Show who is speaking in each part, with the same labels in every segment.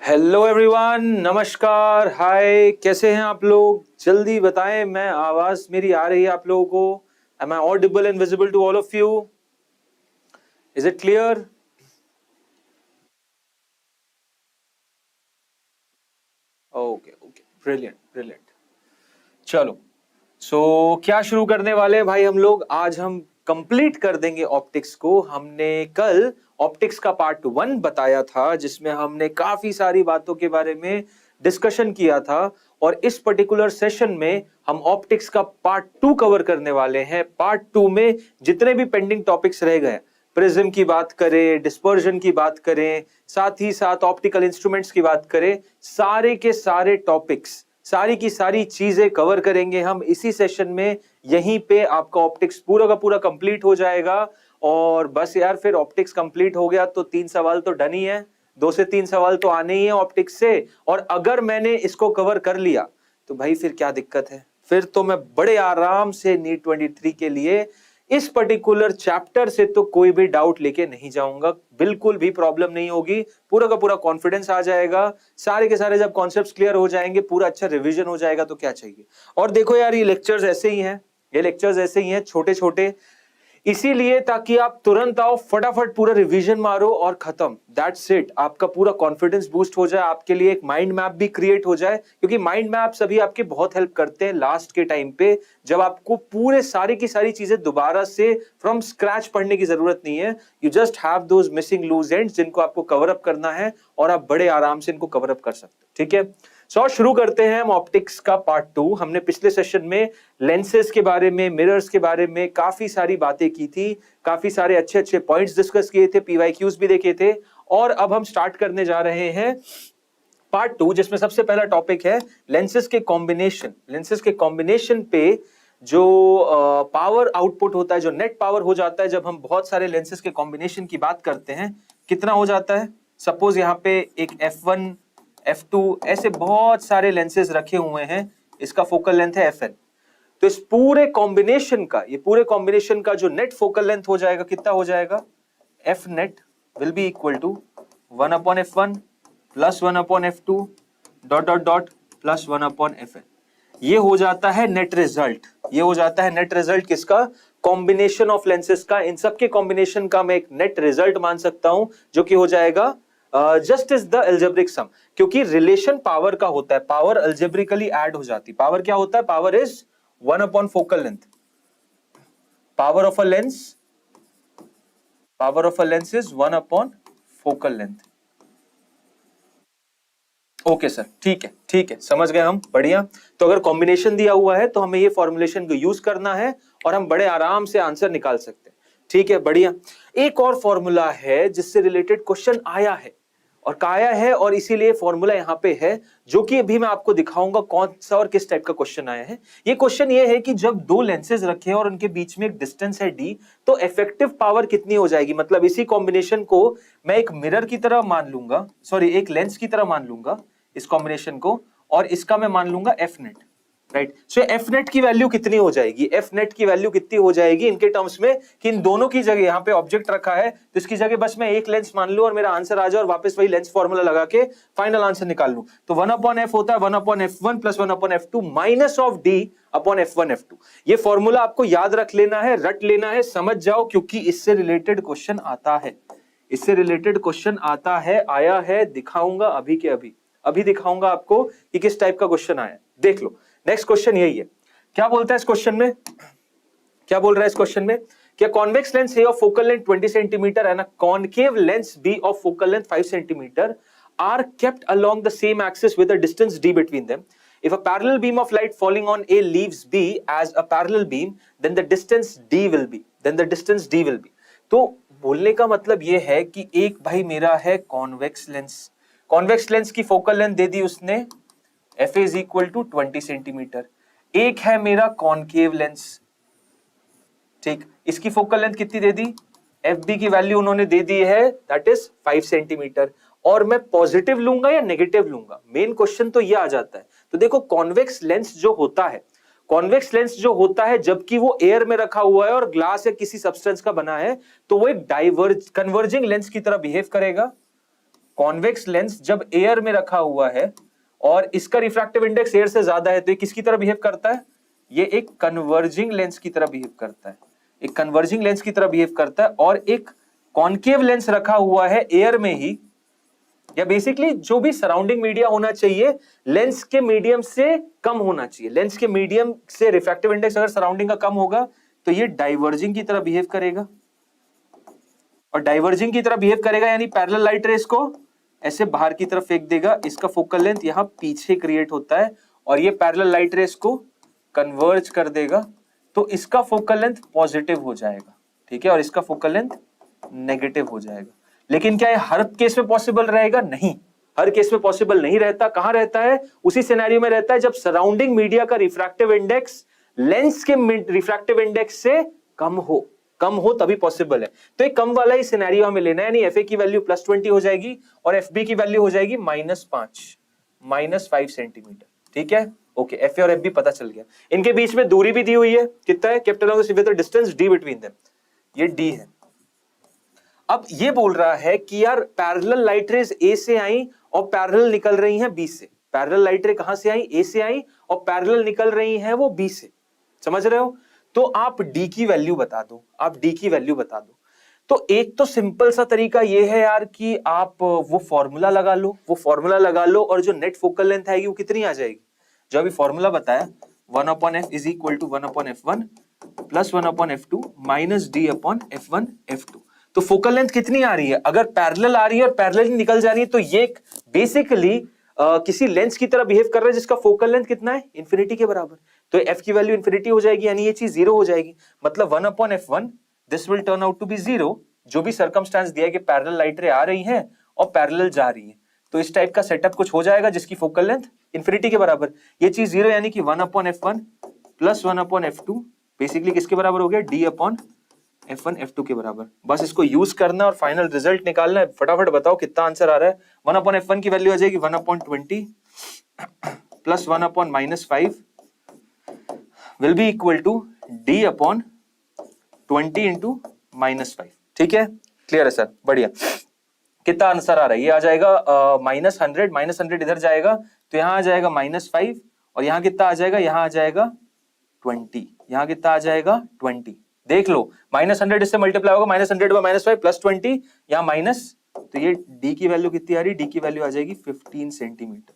Speaker 1: Hello everyone, नमस्कार, हाय, कैसे हैं आप लोग? जल्दी बताएं, मैं आवाज मेरी आ रही है आप लोगों को? Am I audible and visible to all of you? Is it clear? Okay okay, brilliant brilliant. चलो, क्या शुरू करने वाले हैं भाई? हम लोग आज हम कंप्लीट कर देंगे ऑप्टिक्स को। हमने कल ऑप्टिक्स का पार्ट 1 बताया था, जिसमें हमने काफी सारी बातों के बारे में डिस्कशन किया था, और इस पर्टिकुलर सेशन में हम ऑप्टिक्स का पार्ट 2 कवर करने वाले हैं। पार्ट 2 में जितने भी पेंडिंग टॉपिक्स रह गए, प्रिज्म की बात करें, डिस्पर्जन की बात करें, साथ ही साथ ऑप्टिकल इंस्ट्रूमेंट्स की बात करें, सारे के सारे टॉपिक्स, सारी की सारी चीजें कवर करेंगे हम इसी सेशन में। यहीं पे आपका ऑप्टिक्स पूरा का पूरा कंप्लीट हो जाएगा। और बस यार, फिर ऑप्टिक्स कंप्लीट हो गया तो 3 सवाल तो डन ही है। 2 से 3 सवाल तो आने ही है ऑप्टिक्स से। और अगर मैंने इसको कवर कर लिया तो भाई फिर क्या दिक्कत है? फिर तो मैं बड़े आराम से नीट 23 के लिए इस पर्टिकुलर चैप्टर से तो कोई भी डाउट लेके नहीं जाऊंगा, बिल्कुल भी प्रॉब्लम नहीं होगी। पूरा का पूरा कॉन्फिडेंस आ जाएगा। सारे के सारे जब कॉन्सेप्ट्स क्लियर हो जाएंगे, पूरा अच्छा रिवीजन हो जाएगा, तो क्या चाहिए। और देखो यार, ये लेक्चर्स ऐसे ही हैं, ये लेक्चर्स ऐसे ही हैं, छोटे छोटे, इसीलिए ताकि आप तुरंत आओ, फटाफट पूरा रिवीजन मारो और खत्म। That's it. आपका पूरा कॉन्फिडेंस बूस्ट हो जाए, आपके लिए एक माइंड मैप भी क्रिएट हो जाए, क्योंकि माइंड मैप सभी आपके बहुत हेल्प करते हैं लास्ट के टाइम पे, जब आपको पूरे सारी की सारी चीजें दोबारा से फ्रॉम स्क्रैच पढ़ने की जरूरत नहीं है। You just have those missing loose ends जिनको आपको कवर अप करना है, और आप बड़े आराम से इनको कवर अप कर सकते हो। ठीक है, शुरू करते हैं हम ऑप्टिक्स का पार्ट 2। हमने पिछले सेशन में लेंसेज के बारे में, मिरर्स के बारे में काफी सारी बातें की थी, काफी सारे अच्छे अच्छे पॉइंट्स डिस्कस किए थे, पीवाईक्यूज भी देखे थे। और अब हम स्टार्ट करने जा रहे हैं पार्ट 2, जिसमें सबसे पहला टॉपिक है लेंसेज के कॉम्बिनेशन। लेंसेज के कॉम्बिनेशन पे जो पावर आउटपुट होता है, जो नेट पावर हो जाता है जब हम बहुत सारे लेंसेज के कॉम्बिनेशन की बात करते हैं, कितना हो जाता है? सपोज यहाँ पे एक f1 f2 ऐसे बहुत सारे लेंसेज रखे हुए हैं, इसका फोकल लेंथ है fn। तो इस पूरे कॉम्बिनेशन का, ये पूरे कॉम्बिनेशन का जो नेट फोकल लेंथ हो जाएगा, कितना हो जाएगा? f net will be equal to 1 upon f1 plus 1 upon f2 dot dot dot plus 1 upon fn। ये हो जाता है नेट रिजल्ट। ये हो जाता है नेट रिजल्ट किसका? कॉम्बिनेशन ऑफ लेंसेज का। इन सबके कॉम्बिनेशन का मैं एक नेट रिजल्ट मान सकता हूं, जो कि हो जाएगा जस्ट इज द अलजेब्रिक सम। क्योंकि रिलेशन पावर का होता है, पावर अलजेब्रिकली ऐड हो जाती। पावर क्या होता है? Power is 1 upon focal length. Power of a lens, power of a lens is 1 upon focal length. Okay sir, ठीक है ठीक है, समझ गए हम, बढ़िया। तो अगर कॉम्बिनेशन दिया हुआ है तो हमें ये फॉर्मुलेशन को यूज करना है, और हम बड़े आराम से आंसर निकाल सकते हैं। ठीक है, बढ़िया। एक और फॉर्मूला है जिससे रिलेटेड क्वेश्चन आया है, और काया है, और इसीलिए फॉर्मूला यहाँ पे है, जो कि अभी मैं आपको दिखाऊंगा कौन सा और किस टाइप का क्वेश्चन आया है। ये क्वेश्चन ये है कि जब दो लेंसेज रखे हैं और उनके बीच में एक डिस्टेंस है d, तो इफेक्टिव पावर कितनी हो जाएगी। मतलब इसी कॉम्बिनेशन को मैं एक मिरर की तरह मान लूंगा, सॉरी एक लेंस की तरह मान लूंगा इस कॉम्बिनेशन को, और इसका मैं मान लूंगा एफ नेट, राइट। सो एफ नेट की वैल्यू कितनी हो जाएगी? एफ नेट की वैल्यू कितनी हो जाएगी इनके टर्म्स में, कि इन दोनों की जगह यहाँ पे ऑब्जेक्ट रखा है, तो इसकी जगह बस मैं एक लेंस मान लूं और मेरा आंसर आ जाए, और वापस वही लेंस फॉर्मूला लगा के फाइनल आंसर निकाल लूं। तो 1 अपॉन एफ होता है 1 upon f1 plus 1 upon f2 minus of d upon f1 f2। ये फॉर्मूला आपको याद रख लेना है, रट लेना है, समझ जाओ, क्योंकि इससे रिलेटेड क्वेश्चन आता है। इससे रिलेटेड क्वेश्चन आता है, आया है, दिखाऊंगा अभी के अभी। अभी दिखाऊंगा आपको कि किस टाइप का क्वेश्चन आया। देख लो, नेक्स्ट क्वेश्चन यही है। क्या बोलता है इस क्वेश्चन में? क्या बोल रहा है इस क्वेश्चन में? क्या convex lens A of focal length 20 centimetre and a concave lens B of focal length 5 centimetre are kept along the same axis with a distance d between them. If a parallel beam of light falling on A leaves B as a parallel beam, then the distance d will be. Then the distance d will be. तो बोलने का मतलब ये है कि एक भाई मेरा है कॉन्वेक्स लेंस। कॉन्वेक्स लेंस की फोकल लेंथ दे दी उसने, F is equal to 20 centimetre. एक है मेरा कॉनकेव लेंस, ठीक, इसकी फोकल लेंथ कितनी दे दी? एफ बी की वैल्यू उन्होंने दे दी है, दैट इज 5 सेंटीमीटर। और मैं पॉजिटिव लूंगा या नेगेटिव लूंगा, मेन क्वेश्चन तो ये आ जाता है। तो देखो, कॉन्वेक्स लेंस जो होता है, कॉन्वेक्स लेंस जो होता है, जबकि वो एयर में रखा हुआ है और ग्लास या किसी सब्सटेंस का बना है, तो वो एक डाइवर्ज कन्वर्जिंग लेंस की तरह बिहेव करेगा। कॉन्वेक्स लेंस जब एयर में रखा हुआ है और इसका रिफ्रैक्टिव इंडेक्स एयर से ज्यादा है तो ये किसकी तरह बिहेव करता है? ये एक कन्वर्जिंग लेंस की तरह बिहेव करता है, एक कन्वर्जिंग लेंस की तरह बिहेव करता है। और एक कॉन्केव लेंस रखा हुआ है एयर में ही, या बेसिकली जो भी सराउंडिंग मीडिया होना चाहिए लेंस के मीडियम से कम होना चाहिए। लेंस के मीडियम से रिफ्रैक्टिव इंडेक्स अगर सराउंडिंग का कम होगा तो ये डाइवर्जिंग की तरह बिहेव करेगा, और डाइवर्जिंग की तरह बिहेव करेगा यानी पैरेलल लाइट रेस को ऐसे बाहर की तरफ फेंक देगा। इसका फोकल लेंथ यहां पीछे क्रिएट होता है और ये पैरेलल लाइट रेस को कन्वर्ज कर देगा, तो इसका फोकल लेंथ पॉजिटिव हो जाएगा, ठीक है, और इसका फोकल लेंथ नेगेटिव हो जाएगा। लेकिन क्या ये हर केस में पॉसिबल रहेगा? नहीं, हर केस में पॉसिबल नहीं रहता। कहां रहता है? उसी सिनेरियो में रहता है जब सराउंडिंग मीडिया का रिफ्रैक्टिव इंडेक्स लेंस के रिफ्रैक्टिव इंडेक्स से कम हो तभी पॉसिबल है। तो एक कम वाला ही सिनेरियो हमें लेना है, यानी एफ ए की वैल्यू +20 हो जाएगी और एफ बी की वैल्यू हो जाएगी -5 सेंटीमीटर, ठीक है। ओके, एफ ए और एफ बी पता चल गया। इनके बीच में दूरी भी दी हुई है, कितना है? Kept along the symmetrical distance d between them, ये d है। अब ये बोल रहा है कि यार पैरेलल लाइट रेज ए से आई और पैरेलल निकल रही हैं बी से। पैरेलल लाइट रे कहां से आई? ए से आई, और पैरेलल निकल रही हैं वो बी से, समझ रहे हो? तो आप d की वैल्यू बता दो, आप d की वैल्यू बता दो। तो एक तो सिंपल सा तरीका ये है यार कि आप वो फॉर्मूला लगा लो, वो फॉर्मूला लगा लो और जो नेट फोकल लेंथ आएगी वो कितनी आ जाएगी? जो अभी फॉर्मूला बताया 1/f is equal to 1/f1 plus 1/f2 minus d/f1 f2। तो फोकल लेंथ कितनी आ रही है? अगर पैरेलल आ रही है और पैरेलल निकल जा रही है तो ये बेसिकली किसी लेंस की तरह बिहेव कर रहा है जिसका फोकल लेंथ कितना है? इंफिनिटी के बराबर। तो f की वैल्यू इंफिनिटी हो जाएगी, यानी ये चीज 0 हो जाएगी। मतलब 1/f1 this will turn out to be 0, जो भी सर्कमस्टेंस दिया है कि पैरेलल लाइट रे आ रही है और पैरेलल जा रही है, तो इस टाइप का सेटअप कुछ हो जाएगा जिसकी फोकल लेंथ इंफिनिटी के बराबर। ये चीज 0 यानी कि 1/f1 प्लस 1/f2 बेसिकली किसके बराबर हो गया? d/f1 f2 के बराबर। बस इसको यूज करना और फाइनल रिजल्ट निकालना है। फटाफट बताओ कितना आंसर आ रहा है। 1/f1 की वैल्यू आ जाएगी 1/20 plus 1/-5 will be equal to d/20 into -5, ठीक है। क्लियर है सर? बढ़िया। कितना आंसर आ रहा है? ये आ जाएगा -100 इधर जाएगा तो यहां आ जाएगा -5, और यहां कितना आ जाएगा? यहां आ जाएगा 20, यहां कितना आ जाएगा? 20। देख लो, -100 इससे मल्टीप्लाई होगा, -100/-5 +20, यहां माइनस, तो ये d की वैल्यू कितनी आ रही? d की वैल्यू आ जाएगी 15 सेंटीमीटर।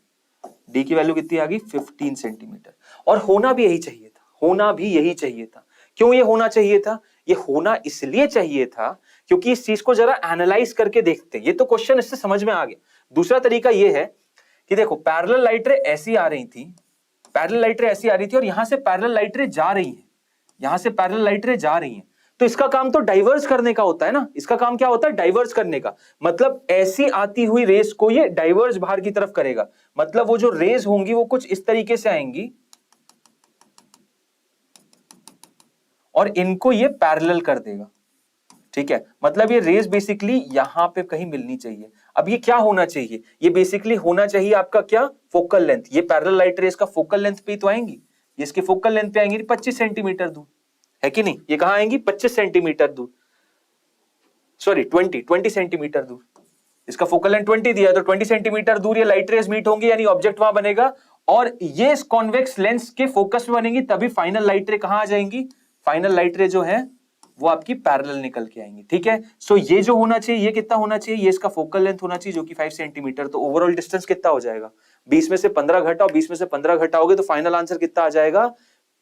Speaker 1: d की वैल्यू कितनी आ गई? 15 सेंटीमीटर। और होना भी यही चाहिए था, होना भी यही चाहिए था। क्यों ये होना चाहिए था? ये होना इसलिए चाहिए था क्योंकि इस चीज को जरा एनालाइज करके देखते हैं। ये तो क्वेश्चन इससे समझ में आ गया। दूसरा तरीका ये है कि देखो पैरेलल लाइट रे ऐसी आ रही थी, पैरेलल लाइट रे ऐसी आ रही थी और यहां से पैरेलल लाइट रे जा रही है, यहां से पैरेलल लाइट रे जा रही है, तो इसका काम तो डाइवर्ज करने का होता है ना। इसका काम क्या होता है? डाइवर्ज करने का। मतलब ऐसी आती हुई रेस को ये डाइवर्ज बाहर की तरफ करेगा। मतलब वो जो रेस होंगी वो कुछ इस तरीके से आएंगी और इनको ये पैरेलल कर देगा, ठीक है। मतलब ये रेस बेसिकली यहां पे कहीं मिलनी चाहिए। अब ये क्या होना चाहिए? ये बेसिकली होना चाहिए आपका क्या? Focal length. ये पैरेलल लाइट रेस का फोकल लेंथ पे तो आएंगी, ये इसके फोकल लेंथ पे आएंगी 25 सेंटीमीटर दूर, है कि नहीं? ये कहां आएंगी? 25 सेंटीमीटर दूर, सॉरी 20 सेंटीमीटर दूर। इसका फोकल लेंथ 20 दिया तो 20 सेंटीमीटर दूर ये लाइट रेस मीट होंगी, यानी ऑब्जेक्ट वहां बनेगा और ये इस कॉन्वेक्स लेंस के फोकस में बनेंगी, तभी फाइनल लाइट रे कहां आ जाएंगी? फाइनल लाइट रे जो है वो आपकी पैरेलल निकल के आएंगी, ठीक है। सो ये जो होना चाहिए, ये कितना होना चाहिए? ये इसका फोकल लेंथ होना चाहिए जो कि 5 सेंटीमीटर। तो ओवरऑल डिस्टेंस कितना हो जाएगा? 20 में से 15 घटाओ, 20 में से 15 घटाओगे तो फाइनल आंसर कितना आ जाएगा?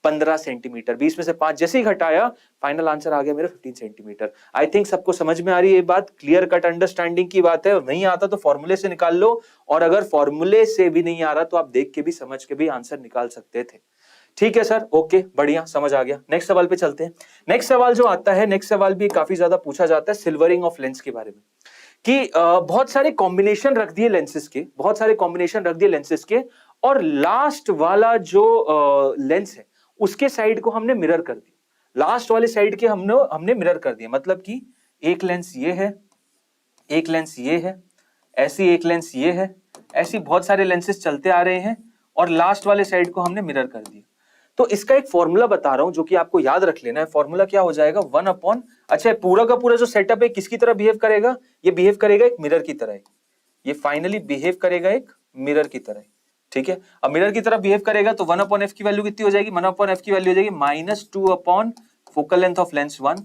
Speaker 1: 15 सेंटीमीटर। 20 में से 5 जैसे ही घटाया, फाइनल आंसर आ गया मेरा 15 सेंटीमीटर। आई थिंक सबको समझ में आ रही है ये बात, क्लियर कट अंडरस्टैंडिंग की बात है। नहीं आता तो फॉर्मूले से निकाल लो, और अगर फॉर्मूले से भी नहीं आ रहा तो आप देख के भी समझ के भी आंसर निकाल सकते थे। ठीक है सर, ओके, बढ़िया, समझ आ गया। नेक्स्ट सवाल पे चलते हैं। नेक्स्ट सवाल जो आता है, नेक्स्ट सवाल भी काफी ज्यादा पूछा जाता है सिल्वरिंग ऑफ लेंस के बारे में, कि बहुत सारे कॉम्बिनेशन रख दिए लेंसेज के, बहुत सारे कॉम्बिनेशन रख दिए लेंसेज के, और लास्ट वाला जो लेंस है उसके साइड को हमने मिरर कर दिया। लास्ट वाले साइड के हमने मिरर कर दिया। मतलब कि एक लेंस ये है, एक लेंस ये है, ऐसी एक लेंस ये है, ऐसी बहुत सारे लेंसेज चलते आ रहे हैं और लास्ट वाले साइड को हमने मिरर कर दिया। तो इसका एक फॉर्मूला बता रहा हूं जो कि आपको याद रख लेना है। फॉर्मूला क्या हो जाएगा? 1/, अच्छा पूरा का पूरा जो सेटअप है किसकी तरह बिहेव करेगा? ये बिहेव करेगा एक मिरर की तरह। ये फाइनली बिहेव करेगा एक मिरर की तरह, ठीक है। अब मिरर की तरह बिहेव करेगा तो 1/f की वैल्यू कितनी हो जाएगी, 1/f की वैल्यू हो जाएगी -2 upon focal length of lens 1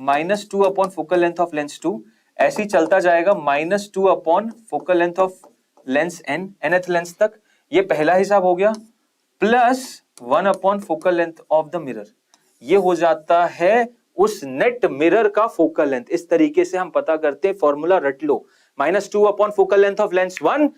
Speaker 1: -2 upon focal length of lens 2, ऐसे ही चलता जाएगा -2 upon focal length of lens n, nth lens तक। ये पहला हिसाब हो गया, plus 1 upon focal length of the mirror, ये हो जाता है उस नेट मिरर का फोकल लेंथ। इस तरीके से हम पता करते हैं, फॉर्मूला रट लो, -2 upon focal length of lens 1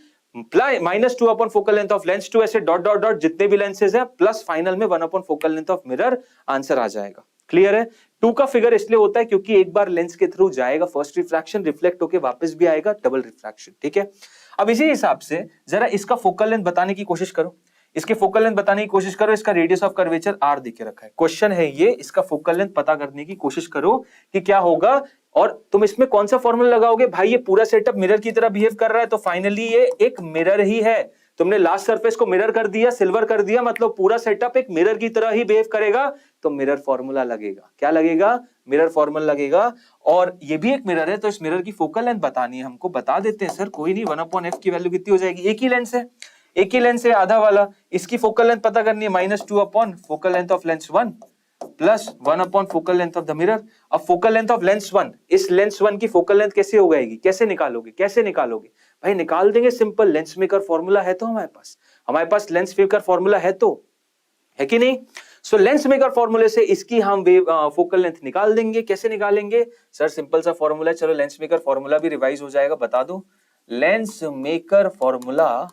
Speaker 1: -2 upon focal length of lens 2, ऐसे डॉट डॉट डॉट जितने भी लेंसेज है, प्लस फाइनल में 1 upon focal length of mirror, answer आ जाएगा। क्लियर है। 2 का फिगर इसलिए होता है क्योंकि एक बार लेंस के थ्रू जाएगा फर्स्ट रिफ्रैक्शन, रिफ्लेक्ट होके वापस भी आएगा, डबल रिफ्रैक्शन, ठीक है। अब इसी हिसाब से जरा इसका फोकल लेंथ बताने की कोशिश करो, इसके फोकल लेंथ बताने की कोशिश करो। इसका रेडियस ऑफ कर्वेचर r देके रखा है, क्वेश्चन है ये, इसका फोकल लेंथ पता करने की कोशिश करो कि क्या होगा। और तुम इसमें कौन सा फॉर्मूला लगाओगे, भाई ये पूरा सेटअप मिरर की तरह बिहेव कर रहा है तो फाइनली ये एक मिरर ही है। तुमने लास्ट सरफेस को मिरर कर दिया, सिल्वर कर दिया, मतलब पूरा सेटअप एक मिरर की तरह ही बिहेव करेगा, तो मिरर फॉर्मूला लगेगा। क्या लगेगा, मिरर फॉर्मूला लगेगा। और ये भी एक मिरर है तो इस मिरर की फोकल लेंथ बतानी है हमको, बता देते हैं सर, कोई नहीं। 1/f की वैल्यू कितनी हो जाएगी, एक ही लेंस है, एक ही लेंस है आधा वाला, इसकी फोकल लेंथ पता करनी है, -2 upon focal length of lens 1 plus 1 upon focal length of the mirror. अब फोकल लेंथ ऑफ लेंस 1, इस लेंस 1 की फोकल लेंथ कैसे हो जाएगी, कैसे निकालोगे, कैसे निकालोगे भाई, निकाल देंगे सिंपल, लेंस मेकर फॉर्मूला है तो हमारे पास लेंस मेकर फॉर्मूला है तो, है कि नहीं। सो लेंस मेकर फॉर्मूले से इसकी हम फोकल लेंथ निकाल देंगे। कैसे निकालेंगे सर, सिंपल सा फॉर्मूला है, चलो लेंस मेकर फॉर्मूला भी रिवाइज हो जाएगा, बता दो। लेंस मेकर फॉर्मूला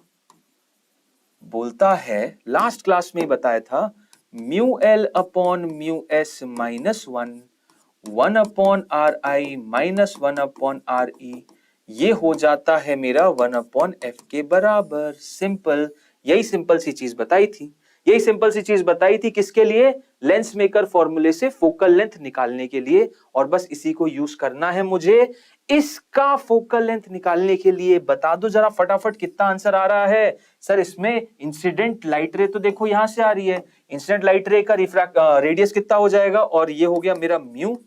Speaker 1: बोलता है, लास्ट क्लास में ही बताया था, μl upon μs minus 1 upon ri minus 1 upon re, ये हो जाता है मेरा 1/f के बराबर। सिंपल, यही सिंपल सी चीज बताई थी, यही सिंपल सी चीज बताई थी, किसके लिए, लेंस मेकर फॉर्मूले से फोकल लेंथ निकालने के लिए। और बस इसी को यूज करना है मुझे इसका फोकल लेंथ निकालने के लिए। बता दो जरा फटाफट कितना आंसर आ रहा है सर। इसमें इंसिडेंट लाइट रे तो देखो यहां से आ रही है, इंसिडेंट लाइट रे का रेडियस कितना हो जाएगा, और ये हो गया मेरा न्यू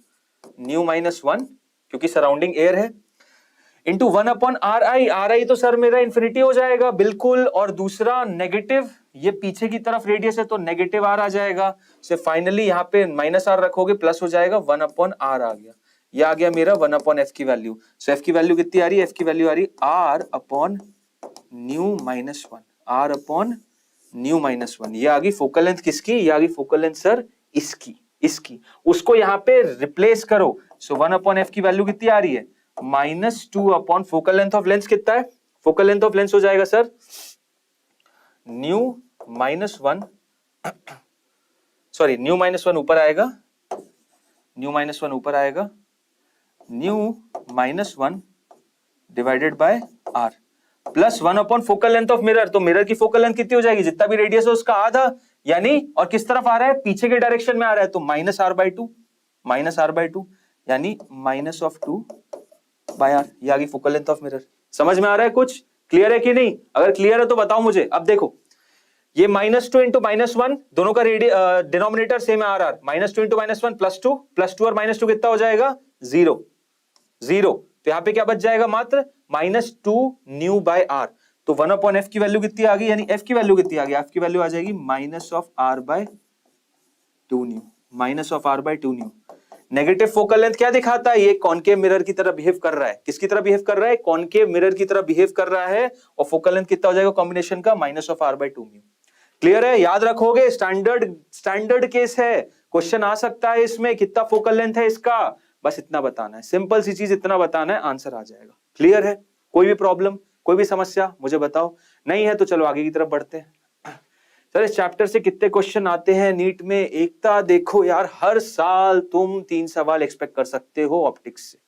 Speaker 1: -1 क्योंकि सराउंडिंग एयर है, इंटू 1 अपॉन ri तो सर मेरा इंफिनिटी हो जाएगा बिल्कुल। और दूसरा नेगेटिव, ये पीछे की तरफ रेडियस है तो नेगेटिव r आ जाएगा। से फाइनली यहाँ पे -r रखोगे, प्लस हो जाएगा 1 अपॉन r आ गया, ये आ गया मेरा 1/f की वैल्यू। सो f की वैल्यू कितनी आ रही है, f की वैल्यू आ रही r upon new -1, r upon new -1। ये आ गई फोकल लेंथ किसकी, ये आ गई फोकल लेंथ सर इसकी उसको यहाँ पे रिप्लेस करो। सो 1/f की वैल्यू कितनी आ रही है, -2 upon focal length of lens कितना है, फोकल लेंथ ऑफ लेंस हो जाएगा सर न्यू -1, सॉरी न्यू -1 ऊपर आएगा, न्यू -1 ऊपर आएगा, new -1 divided by r plus 1 upon focal length of mirror. तो मिरर की फोकल लेंथ कितनी हो जाएगी, जितना भी रेडियस है उसका आधा, यानी और किस तरफ आ रहा है, पीछे के डायरेक्शन में आ रहा है, तो -r/2 यानी -2 बाय r, ये आ गई फोकल लेंथ ऑफ मिरर। समझ में आ रहा है कुछ, क्लियर है कि नहीं, अगर क्लियर है तो बताओ मुझे। अब देखो ये -2 इंटू -1 दोनों का डिनोमिनेटर सेम है r, -2 इंटू -1 +2 और -2 कितना हो जाएगा, 0। तो यहाँ पे क्या बच जाएगा, मात्र -2 न्यू बाय r। तो 1/f की वैल्यू कितनी आ गई, यानी f की वैल्यू कितनी आ गई, f की वैल्यू आ जाएगी -r/2 new. Negative focal length क्या दिखाता है, ये कॉनकेव मिरर की तरह बिहेव कर रहा है, किसकी तरह बिहेव कर रहा है, कॉनकेव मिरर की तरह बिहेव कर रहा है। और फोकल लेंथ कितना हो जाएगा कॉम्बिनेशन का, -r/2 न्यू। क्लियर है, याद रखोगे, स्टैंडर्ड केस है, क्वेश्चन आ सकता है इसमें, कितना फोकल लेंथ है इसका, बस इतना बताना है, सिंपल सी चीज इतना बताना है, आंसर आ जाएगा। क्लियर है, कोई भी प्रॉब्लम, कोई भी समस्या मुझे बताओ, नहीं है तो चलो आगे की तरफ बढ़ते हैं। सर इस चैप्टर से कितने क्वेश्चन आते हैं नीट में, एकता देखो यार, हर साल तुम 3 सवाल एक्सपेक्ट कर सकते हो ऑप्टिक्स से,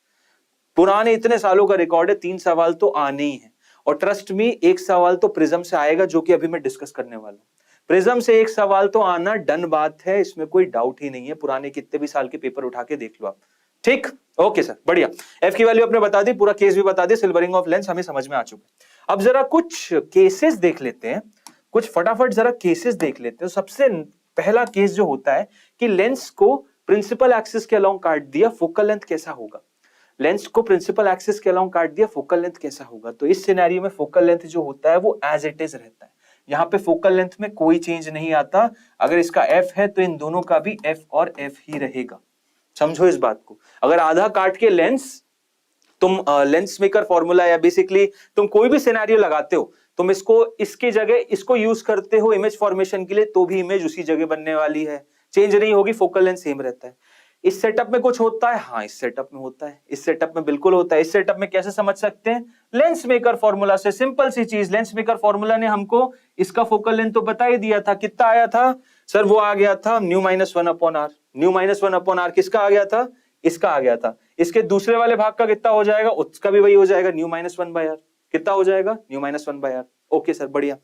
Speaker 1: पुराने इतने सालों का रिकॉर्ड है, 3 सवाल तो आने ही है। और ट्रस्ट मी, एक सवाल तो प्रिज्म से आएगा, जो कि अभी मैं डिस्कस करने वाला हूं। प्रिज्म से एक सवाल तो आना डन बात है, इसमें कोई डाउट ही नहीं है, पुराने कितने भी साल के पेपर उठा के देख लो आप। ठीक, ओके सर, बढ़िया। एफ की वैल्यू आपने बता दी, पूरा केस भी बता दी, सिल्वरिंग ऑफ लेंस हमें समझ में आ चुका है। अब जरा कुछ केसेस देख लेते हैं, कुछ फटाफट जरा केसेस देख लेते हैं। सबसे पहला केस जो होता है कि लेंस को प्रिंसिपल एक्सिस के अलोंग काट दिया, फोकल लेंथ कैसा होगा। लेंस को प्रिंसिपल एक्सिस के अलोंग काट दिया, फोकल लेंथ कैसा होगा? तो इस सिनेरियो में फोकल लेंथ जो होता है वो एज इट इज रहता है, यहाँ पे फोकल लेंथ में कोई चेंज नहीं आता। अगर इसका f है तो इन दोनों का भी f और f ही रहेगा, समझो इस बात को। अगर आधा काट के लेंस, तुम लेंस मेकर फॉर्मूला या बेसिकली तुम कोई भी सिनेरियो लगाते हो, तुम इसको इसके जगह इसको यूज करते हो इमेज फॉर्मेशन के लिए, तो भी इमेज उसी जगह बनने वाली है, चेंज नहीं होगी, फोकल लेंथ सेम रहता है। इस सेटअप में कुछ होता है? हाँ, इस सेटअप में होता है, इस सेटअप में बिल्कुल होता है। इस सेटअप में कैसे समझ सकते हैं? लेंस मेकर फॉर्मूला से, सिंपल सी चीज। लेंस मेकर फॉर्मूला ने हमको इसका फोकल लेंथ तो बता ही दिया था, कितना आया था सर? वो आ गया था ν-1/r। ν-1/r किसका आ गया था? इसका आ गया था। इसके दूसरे वाले भाग का कितना हो जाएगा? उसका भी वही हो जाएगा, ν-1/r। कितना हो जाएगा? ν-1/r। ओके सर, बढ़िया।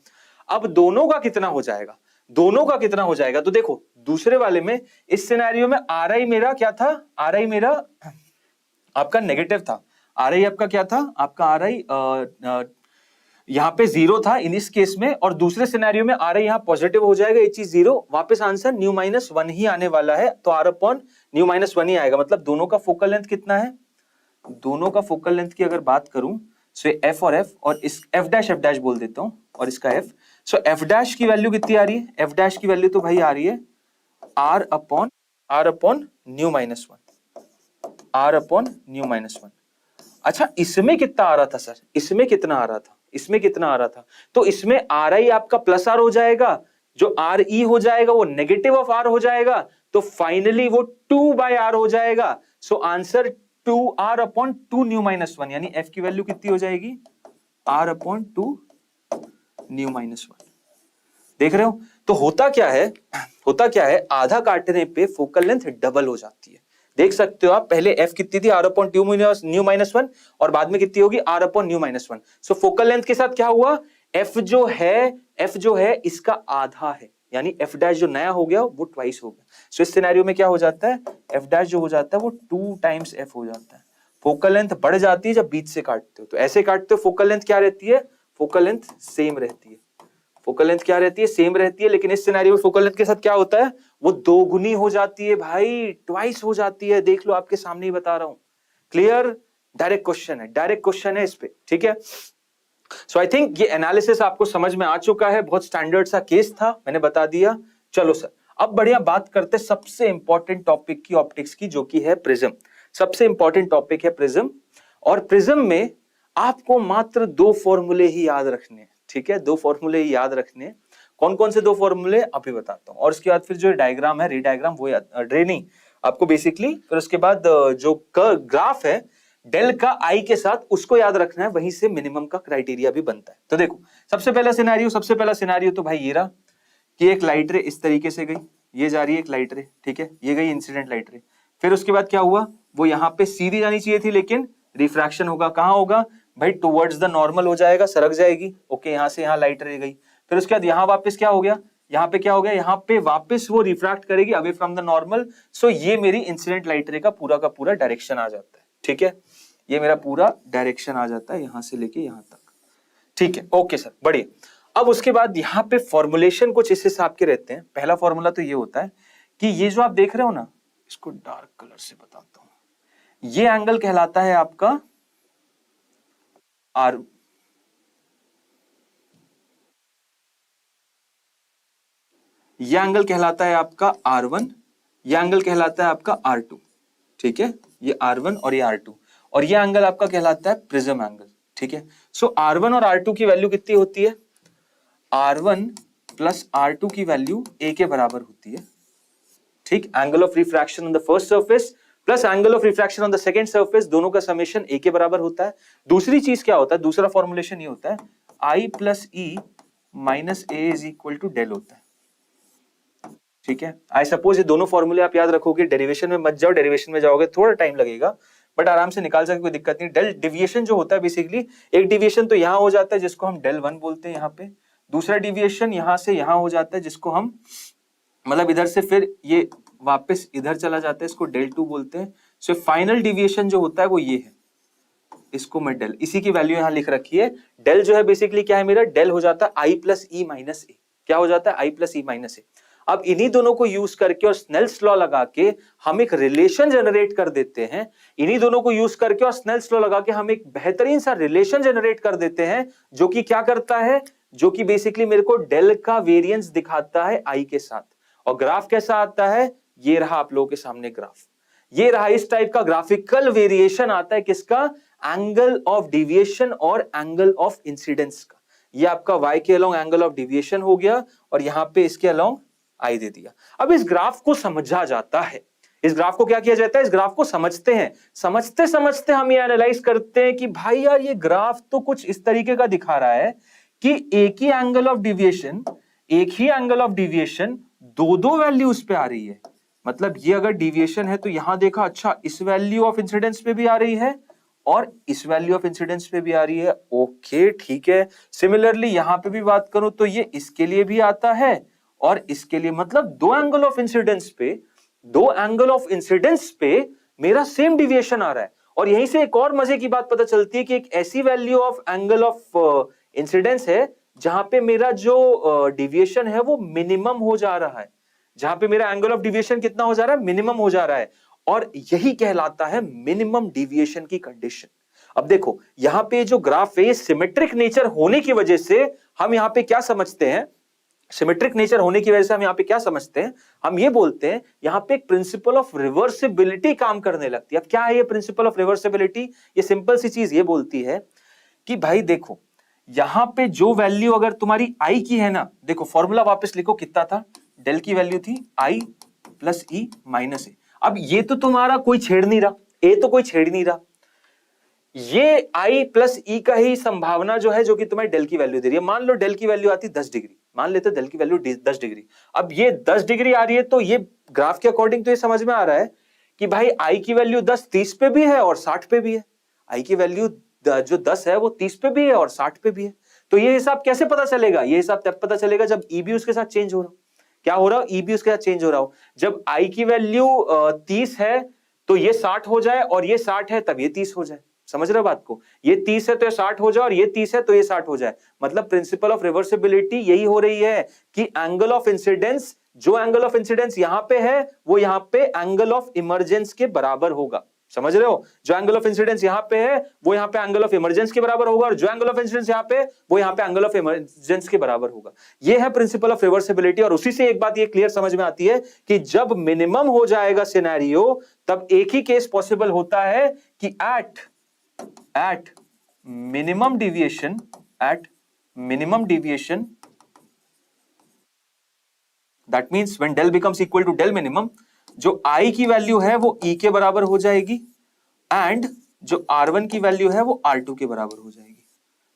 Speaker 1: अब दोनों का कितना हो जाएगा? दोनों का कितना हो जाएगा? तो देखो, दूसरे वाले में, इस सिनेरियो में RI मेरा क्या था? RI मेरा आपका नेगेटिव था। RI आपका क्या था? आपका RI यहाँ पे 0 था इन इस केस में, और दूसरे सिनेरियो में RI यहाँ पॉजिटिव हो जाएगा, ये चीज 0, वापस आंसर ν-1 ही आने वाला है, तो R/ν-1 ही आएगा। मतलब दोनों का फोकल लेंथ कितना है? दोनों का फोकल लेंथ की अगर बात करूं, सो f और f, और इस f' बोल देता हूं, और इसका f, सो f' की वैल्यू कितनी आ रही है? f' की वैल्यू तो भाई आ रही है R/ν-1, R/ν-1। अच्छा, इसमें कितना आ रहा था सर? इसमें कितना आ रहा था? इसमें कितना आ रहा था? तो इसमें RI आपका प्लस R हो जाएगा, जो RE हो जाएगा वो नेगेटिव ऑफ R हो जाएगा, तो फाइनली वो 2/R हो जाएगा। सो आंसर 2R/2ν-1, यानी f की वैल्यू कितनी हो जाएगी? R/2ν-1। देख रहे हो? तो होता क्या है, होता क्या है, आधा काटने पे फोकल लेंथ डबल हो जाती है। देख सकते हो आप, पहले f कितनी थी? R/2ν-1, और बाद में कितनी होगी? R/ν-1। सो फोकल लेंथ के साथ क्या हुआ? f जो है इसका आधा है, यानी f' जो नया हो गया वो ट्वाइस हो गया। सो इस सिनेरियो में क्या हो जाता है? f' जो हो जाता है वो 2 टाइम्स f हो जाता है। फोकल लेंथ बढ़ जाती है जब बीच से काटते हो, तो ऐसे काटते हो फोकल लेंथ क्या रहती है? फोकल लेंथ सेम रहती है। फोकल लेंथ क्या रहती है? सेम रहती है। लेकिन इस सिनेरियो में फोकल लेंथ के साथ क्या होता है? वो दोगुनी हो जाती है भाई, ट्वाइस हो जाती है। देख लो, आपके सामने ही बता रहा हूं। क्लियर? डायरेक्ट क्वेश्चन है, डायरेक्ट क्वेश्चन है इस पे, ठीक है। सो आई थिंक ये एनालिसिस आपको समझ में आ चुका है। बहुत स्टैंडर्ड सा केस था, मैंने बता दिया। चलो सर, अब बढ़िया बात करते सबसे इंपॉर्टेंट टॉपिक की, ऑप्टिक्स की, जो कि है प्रिज्म। सबसे इंपॉर्टेंट टॉपिक है प्रिज्म, और प्रिज्म में आपको मात्र 2 फॉर्मूले ही याद रखने हैं, ठीक है? 2 फॉर्मूले ही याद रखने हैं। कौन कौन से 2 फॉर्मूले अभी बताता हूं, और उसके बाद फिर जो डायग्राम है, रे डायग्राम, वो रे नहीं, आपको बेसिकली फिर उसके बाद जो ग्राफ है डेल का आई के साथ, उसको याद रखना है। वहीं से मिनिमम का क्राइटेरिया भी बनता है। तो देखो, सबसे पहला सिनेरियो तो भाई ये रहा कि एक लाइट रे इस तरीके से गई, ये जा रही है एक लाइट रे, ठीक है, ये गई इंसिडेंट लाइट रे। फिर उसके बाद क्या हुआ? वो यहाँ पे सीधी जानी चाहिए थी, लेकिन रिफ्रैक्शन होगा। कहाँ होगा भाई? टुवर्ड्स द नॉर्मल हो जाएगा, सरक जाएगी। ओके, यहाँ से यहाँ लाइट रे गई। फिर उसके बाद यहाँ वापस क्या हो गया? यहाँ पे क्या हो गया? यहाँ पे वापस वो रिफ्रैक्ट करेगी अवे फ्रॉम द नॉर्मल। सो ये मेरी इंसिडेंट लाइट रे का पूरा डायरेक्शन आ जाता है, ठीक है। ये मेरा पूरा डायरेक्शन आ जाता है, यहां से लेके यहां तक, ठीक है। ओके सर, बढ़िया। अब उसके बाद यहाँ पे फॉर्मुलेशन कुछ इस हिसाब के रहते हैं। पहला फॉर्मूला तो ये होता है कि ये जो आप देख रहे हो ना, इसको डार्क कलर से बताता हूं, ये एंगल कहलाता है आपका आर, ये एंगल कहलाता है आपका R1, ये एंगल कहलाता है आपका R2, ठीक है। ये R1 और ये R2, और ये एंगल आपका कहलाता है प्रिज्म एंगल, ठीक है। सो R1 और R2 की वैल्यू कितनी होती है? R1 प्लस R2 की वैल्यू A के बराबर होती है, ठीक। Angle of refraction on the first surface plus angle of refraction on the second surface, दोनों का समेशन A के बराबर होता है। दूसरी चीज क्या होता है? दूसरा फॉर्मुलेशन ये होता है I plus E minus A is equal to del होता है, ठीक है। आई सपोज ये दोनों फॉर्मूले आप याद रखोगे, डेरिवेशन में मत जाओ, डेरिवेशन में जाओगे थोड़ा टाइम लगेगा, बट आराम से निकाल सकते, कोई दिक्कत नहीं। डेल डिविएशन जो होता है बेसिकली, एक डिविएशन तो यहाँ हो जाता है जिसको हम डेल 1 बोलते हैं यहाँ पे, दूसरा डिविएशन यहाँ से यहाँ हो जाता है जिसको हम, मतलब इधर से फिर ये वापस इधर चला जाता है, इसको डेल 2 बोलते हैं। सो फाइनल डिविएशन जो होता है वो ये है, इसको मैं डेल, इसी की वैल्यू यहाँ लिख रखी है। डेल जो है बेसिकली क्या है मेरा? डेल हो जाता है I प्लस ई माइनस ए। क्या हो जाता है? I प्लस ई माइनस ए। अब इन्हीं दोनों को यूज करके और स्नेल्स लॉ लगा के हम एक रिलेशन जनरेट कर देते हैं। इन्हीं दोनों को यूज करके और स्नेल्स लॉ लगा के हम एक बेहतरीन सा रिलेशन जनरेट कर देते हैं, जो कि क्या करता है, जो कि बेसिकली मेरे को डेल का वेरिएंस दिखाता है आई के साथ। और ग्राफ कैसा आता है, ये रहा आप लोगों के सामने ग्राफ, ये रहा इस टाइप का ग्राफिकल वेरिएशन आता है किसका, एंगल ऑफ डिविएशन और एंगल ऑफ इंसिडेंस का। ये आपका y के अलोंग एंगल ऑफ डिविएशन हो गया और यहां पे इसके अलोंग i दे दिया। अब इस ग्राफ को समझा जाता है, इस ग्राफ को क्या किया जाता है, इस ग्राफ को समझते हैं। समझते समझते हम ये एनालाइज करते हैं कि भाई यार ये ग्राफ तो कुछ इस तरीके का दिखा रहा है कि एक ही एंगल ऑफ डिविएशन, एक ही एंगल ऑफ डिविएशन दो दो वैल्यूज पे आ रही है। मतलब ये अगर डिविएशन है तो यहां देखा, अच्छा इस वैल्यू ऑफ इंसिडेंस पे भी आ रही है और इस वैल्यू ऑफ इंसिडेंस पे भी आ रही है। ओके ठीक है। सिमिलरली यहां पे भी बात करूं तो ये इसके लिए भी आता है और इसके लिए, मतलब दो एंगल ऑफ इंसिडेंस पे, दो एंगल ऑफ इंसिडेंस पे मेरा सेम डिविएशन आ रहा है। और यहीं से एक और मजे की बात पता चलती है कि एक ऐसी value of angle of incidence है जहां पे मेरा जो डिविएशन है वो मिनिमम हो जा रहा है, जहां पे मेरा एंगल ऑफ डिविएशन कितना हो जा रहा है, मिनिमम हो जा रहा है। और यही कहलाता है मिनिमम डिविएशन की कंडीशन। अब देखो यहां पे जो ग्राफ है सिमेट्रिक नेचर होने की वजह से हम यहां पे क्या समझते हैं, सिमेट्रिक नेचर होने की वजह से हम यहां पे क्या समझते हैं, हम ये बोलते हैं यहां पे एक प्रिंसिपल ऑफ रिवर्सिबिलिटी काम करने लगती है। अब क्या है ये प्रिंसिपल ऑफ रिवर्सिबिलिटी, ये सिंपल सी चीज ये बोलती है कि भाई देखो यहां पे जो वैल्यू अगर तुम्हारी आई की है ना, देखो फॉर्मूला वापस लिखो, कितना था, डेल की वैल्यू थी आई प्लस ई माइनस ए। अब ये तो तुम्हारा कोई छेड़ नहीं रहा, ए तो कोई छेड़ नहीं रहा, ये आई प्लस ई का ही संभावना जो है, जो कि तुम्हें डेल की वैल्यू दे रही है। मान लो डेल की वैल्यू आती 10 डिग्री, मान लेते डेल की वैल्यू 10 डिग्री। अब ये 10 डिग्री आ रही है तो ये ग्राफ के अकॉर्डिंग तो ये समझ में आ रहा है कि भाई आई की वैल्यू 10 30 पे भी है और 60 पे भी है। आई की वैल्यू जो 10 है वो 30 पे भी है और 60 पे भी है। तो ये हिसाब कैसे पता चलेगा, ये हिसाब तब पता चलेगा जब ई भी उसके साथ चेंज हो रहा हो। क्या हो रहा हो, ई भी उसके साथ चेंज हो रहा हो। जब आई की वैल्यू 30 है तो ये 60 हो जाए और ये 60 है तब ये 30 हो जाए। समझ रहे हो बात को, ये 30 है तो ये 60 हो जाए और ये 30 है तो ये 60 हो जाए। मतलब प्रिंसिपल ऑफ रिवर्सिबिलिटी यही हो रही है कि एंगल ऑफ इंसिडेंस, जो एंगल ऑफ इंसिडेंस यहां पे है वो यहां पे एंगल ऑफ इमरजेंस के बराबर होगा। समझ रहे हो, जो एंगल ऑफ इंसिडेंस यहां पे है वो यहां पे एंगल ऑफ इमरजेंस के बराबर होगा और जो एंगल ऑफ इंसिडेंस यहां पे वो यहां पे एंगल ऑफ इमरजेंस के बराबर होगा। ये है प्रिंसिपल ऑफ रिवर्सिबिलिटी। और उसी से एक बात ये क्लियर समझ में आती है कि जब मिनिमम हो जाएगा सिनेरियो तब एक ही केस पॉसिबल होता है कि at minimum deviation that means when del becomes equal to del minimum, जो i की वैल्यू है वो e के बराबर हो जाएगी एंड जो r1 की वैल्यू है वो r2 के बराबर हो जाएगी।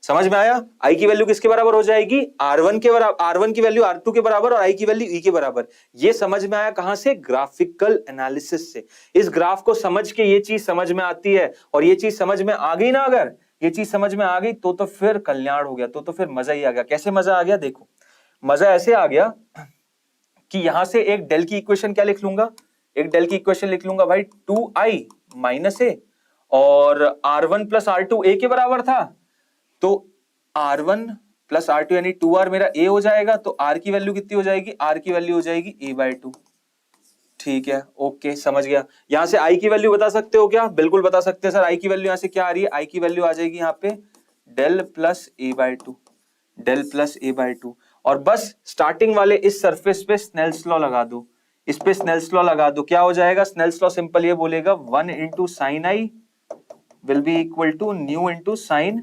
Speaker 1: समझ में आया, i की वैल्यू किसके बराबर हो जाएगी, r1 के बराबर, r1 की वैल्यू r2 के बराबर और i की वैल्यू e के बराबर। ये समझ में आया कहां से, ग्राफिकल एनालिसिस से। इस ग्राफ को समझ के ये चीज समझ में आती है और ये चीज समझ में आ गई ना, अगर ये चीज समझ में आ गई तो फिर कल्याण हो गया, तो फिर मजा ही आ गया। कैसे मजा आ गया, देखो मजा ऐसे आ गया कि यहां से एक डेल की इक्वेशन क्या लिख लूंगा, एक डेल की इक्वेशन लिख लूंगा भाई 2i माइनस ए और r1 प्लस r2 a के बराबर था, तो r1 प्लस r2 यानी 2r मेरा a हो जाएगा। तो r की वैल्यू कितनी हो जाएगी, r की वैल्यू हो जाएगी a/2। ठीक है, ओके समझ गया। यहां से i की वैल्यू बता सकते हो क्या, बिल्कुल बता सकते हैं सर। i की वैल्यू यहां से क्या आ रही है, i की वैल्यू आ जाएगी यहाँ पे del plus a/2, del plus a/2। और बस स्टार्टिंग वाले इस सरफेस पे स्नेल्स लॉ लगा दो, इस पे स्नेल्स लॉ लगा दो। क्या हो जाएगा, स्नेल्स लॉ सिंपल ये बोलेगा 1 into sine I will be equal to mu into sine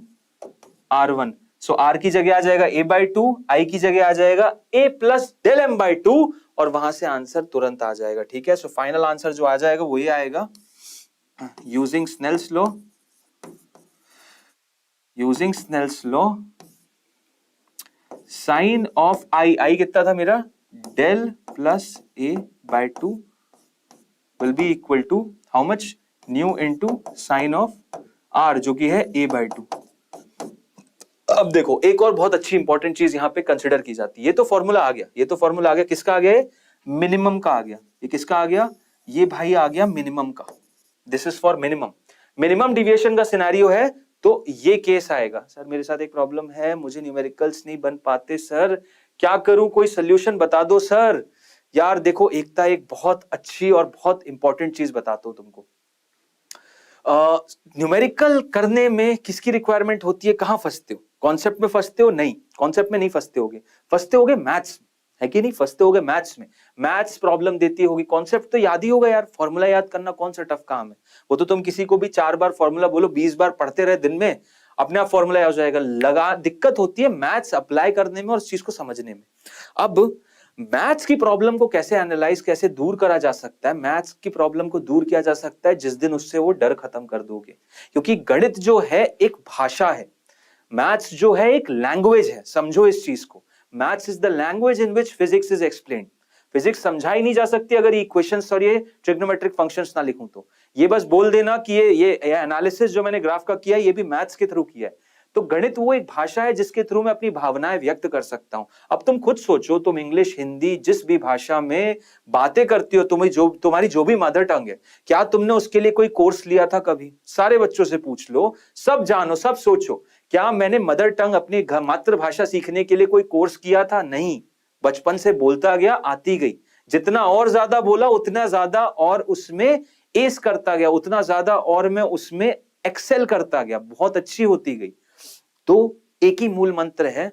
Speaker 1: r1। So r की जगह आ जाएगा a/2, i की जगह आ जाएगा a प्लस डेल m/2 और वहां से आंसर तुरंत आ जाएगा। ठीक है, सो फाइनल आंसर जो आ जाएगा वो ये आएगा, using Snell's law, using Snell's law sine of I कितना था मेरा, del plus a/2 will be equal to how much, mu into sine of r जो कि है a/2। अब देखो एक और बहुत अच्छी इंपॉर्टेंट चीज यहां पे कंसिडर की जाती है। ये तो फॉर्मूला आ गया, ये तो फॉर्मूला आ गया, किसका आ गया, मिनिमम का आ गया। ये किसका आ गया, ये भाई आ गया मिनिमम का। This is for minimum, minimum deviation का सिनेरियो है तो ये केस आएगा। सर मेरे साथ एक प्रॉब्लम है, मुझे न्यूमेरिकल्स नहीं बन पाते सर, क्या करूं, कोई सोल्यूशन बता दो सर। यार देखो एकता, एक बहुत अच्छी और बहुत इंपॉर्टेंट चीज बताता हूं तुमको। न्यूमेरिकल करने में किसकी रिक्वायरमेंट होती है? कहां फंसते हो? कॉन्सेप्ट में फंसते हो? नहीं, कॉन्सेप्ट में नहीं फंसते होगे, फंसते होगे मैथ्स में, है कि नहीं? फंसते होगे मैथ्स में। मैथ्स प्रॉब्लम देती होगी, कॉन्सेप्ट तो याद ही होगा यार, फॉर्मूला याद करना कौन सा टफ काम है? वो तो तुम किसी को भी 4 बार फॉर्मूला बोलो, 20 बार पढ़ते रहे दिन में, अपने आप फॉर्मूला याद हो जाएगा। लगा दिक्कत होती है मैथ्स अप्लाई करने में और उस चीज को समझने में। अब मैथ्स की प्रॉब्लम को कैसे एनालाइज, कैसे दूर करा जा सकता है? मैथ्स की प्रॉब्लम को दूर किया जा सकता है जिस दिन उससे वो डर खत्म कर दोगे। क्योंकि गणित जो है एक भाषा है, मैथ्स जो है एक लैंग्वेज है। समझो इस चीज को, maths is the language in which physics is explained. Physics समझाई नहीं जा सकती अगर ये इक्वेशंस और ये ट्रिग्नोमेट्रिक फंक्शंस ना लिखूं तो। ये बस बोल देना कि ये एनालिसिस जो मैंने ग्राफ का किया ये भी मैथ्स के थ्रू किया है। तो गणित वो एक भाषा है जिसके थ्रू मैं अपनी भावनाएं व्यक्त कर सकता हूं। अब तुम खुद सोचो, तुम इंग्लिश, हिंदी, जिस भी भाषा में बातें करती हो, तुम्हारी जो भी मदर टंग है, क्या तुमने उसके लिए कोई कोर्स लिया था कभी? सारे बच्चों से पूछ लो, सब जानो, सब सोचो, क्या मैंने मदर टंग अपनी मातृभाषा सीखने के लिए कोई कोर्स किया था? नहीं, बचपन से बोलता गया, आती गई। जितना और ज्यादा बोला उतना ज्यादा और उसमें एस करता गया, उतना ज्यादा और मैं उसमें एक्सेल करता गया, बहुत अच्छी होती गई। तो एक ही मूल मंत्र है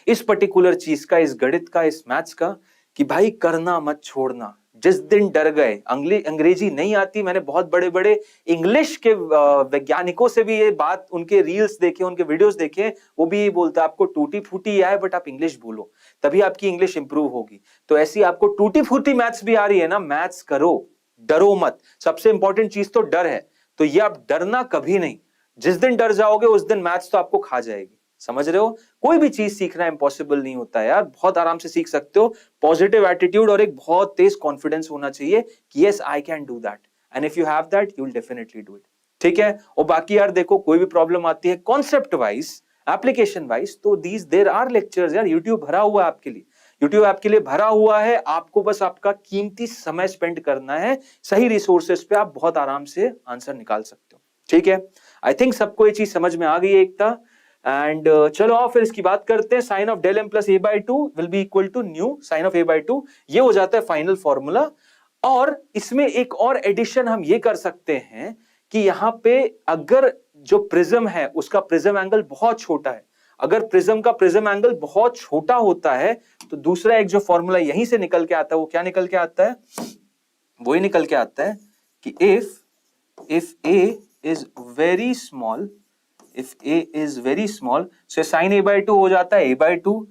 Speaker 1: इस पर्टिकुलर चीज का, इस गणित का, इस मैथ्स का, कि भाई करना मत छोड़ना। जिस दिन डर गए, अंग्रेजी नहीं आती, मैंने बहुत बड़े बड़े इंग्लिश के वैज्ञानिकों से भी ये बात, उनके रील्स देखे, उनके वीडियोस देखे, वो भी ये बोलता है आपको टूटी फूटी आए बट आप इंग्लिश बोलो, तभी आपकी इंग्लिश इंप्रूव होगी। तो ऐसी आपको टूटी फूटी मैथ्स भी आ रही है ना, मैथ्स करो, डरो मत। सबसे इंपॉर्टेंट चीज तो डर है, तो ये आप डरना कभी नहीं। जिस दिन डर जाओगे उस दिन मैथ्स तो आपको खा जाएगी। समझ रहे हो? कोई भी चीज सीखना इम्पॉसिबल नहीं होता है यार, बहुत आराम से सीख सकते हो। पॉजिटिव एटीट्यूड और एक बहुत तेज कॉन्फिडेंस होना चाहिए कि yes I can do that, and if you have that you will definitely do it. ठीक है? और बाकी यार देखो, कोई भी प्रॉब्लम आती है कॉन्सेप्ट वाइज, एप्लीकेशन वाइज, तो देयर आर लेक्चर्स यार, यूट्यूब भरा हुआ है आपके लिए, यूट्यूब आपके लिए भरा हुआ है। आपको बस आपका कीमती समय स्पेंड करना है सही रिसोर्सेस पे, आप बहुत आराम से आंसर निकाल सकते हो। ठीक है? आई थिंक सबको ये चीज समझ में आ गई है एकता। एंड चलो आओ फिर इसकी बात करते हैं। Sine of del M plus A by two will be equal to mu sine of A by two, ये हो जाता है फाइनल फॉर्मूला। और इसमें एक और एडिशन हम ये कर सकते हैं कि यहां पे अगर जो प्रिज्म है उसका प्रिज्म एंगल बहुत छोटा है, अगर प्रिज्म का प्रिज्म एंगल बहुत छोटा होता है, तो दूसरा एक जो फॉर्मूला यहीं से निकल के आता है, वो क्या निकल के आता है? वही निकल के आता है कि if a is very small, if a is very small, so sin a by 2 हो जाता है a by 2,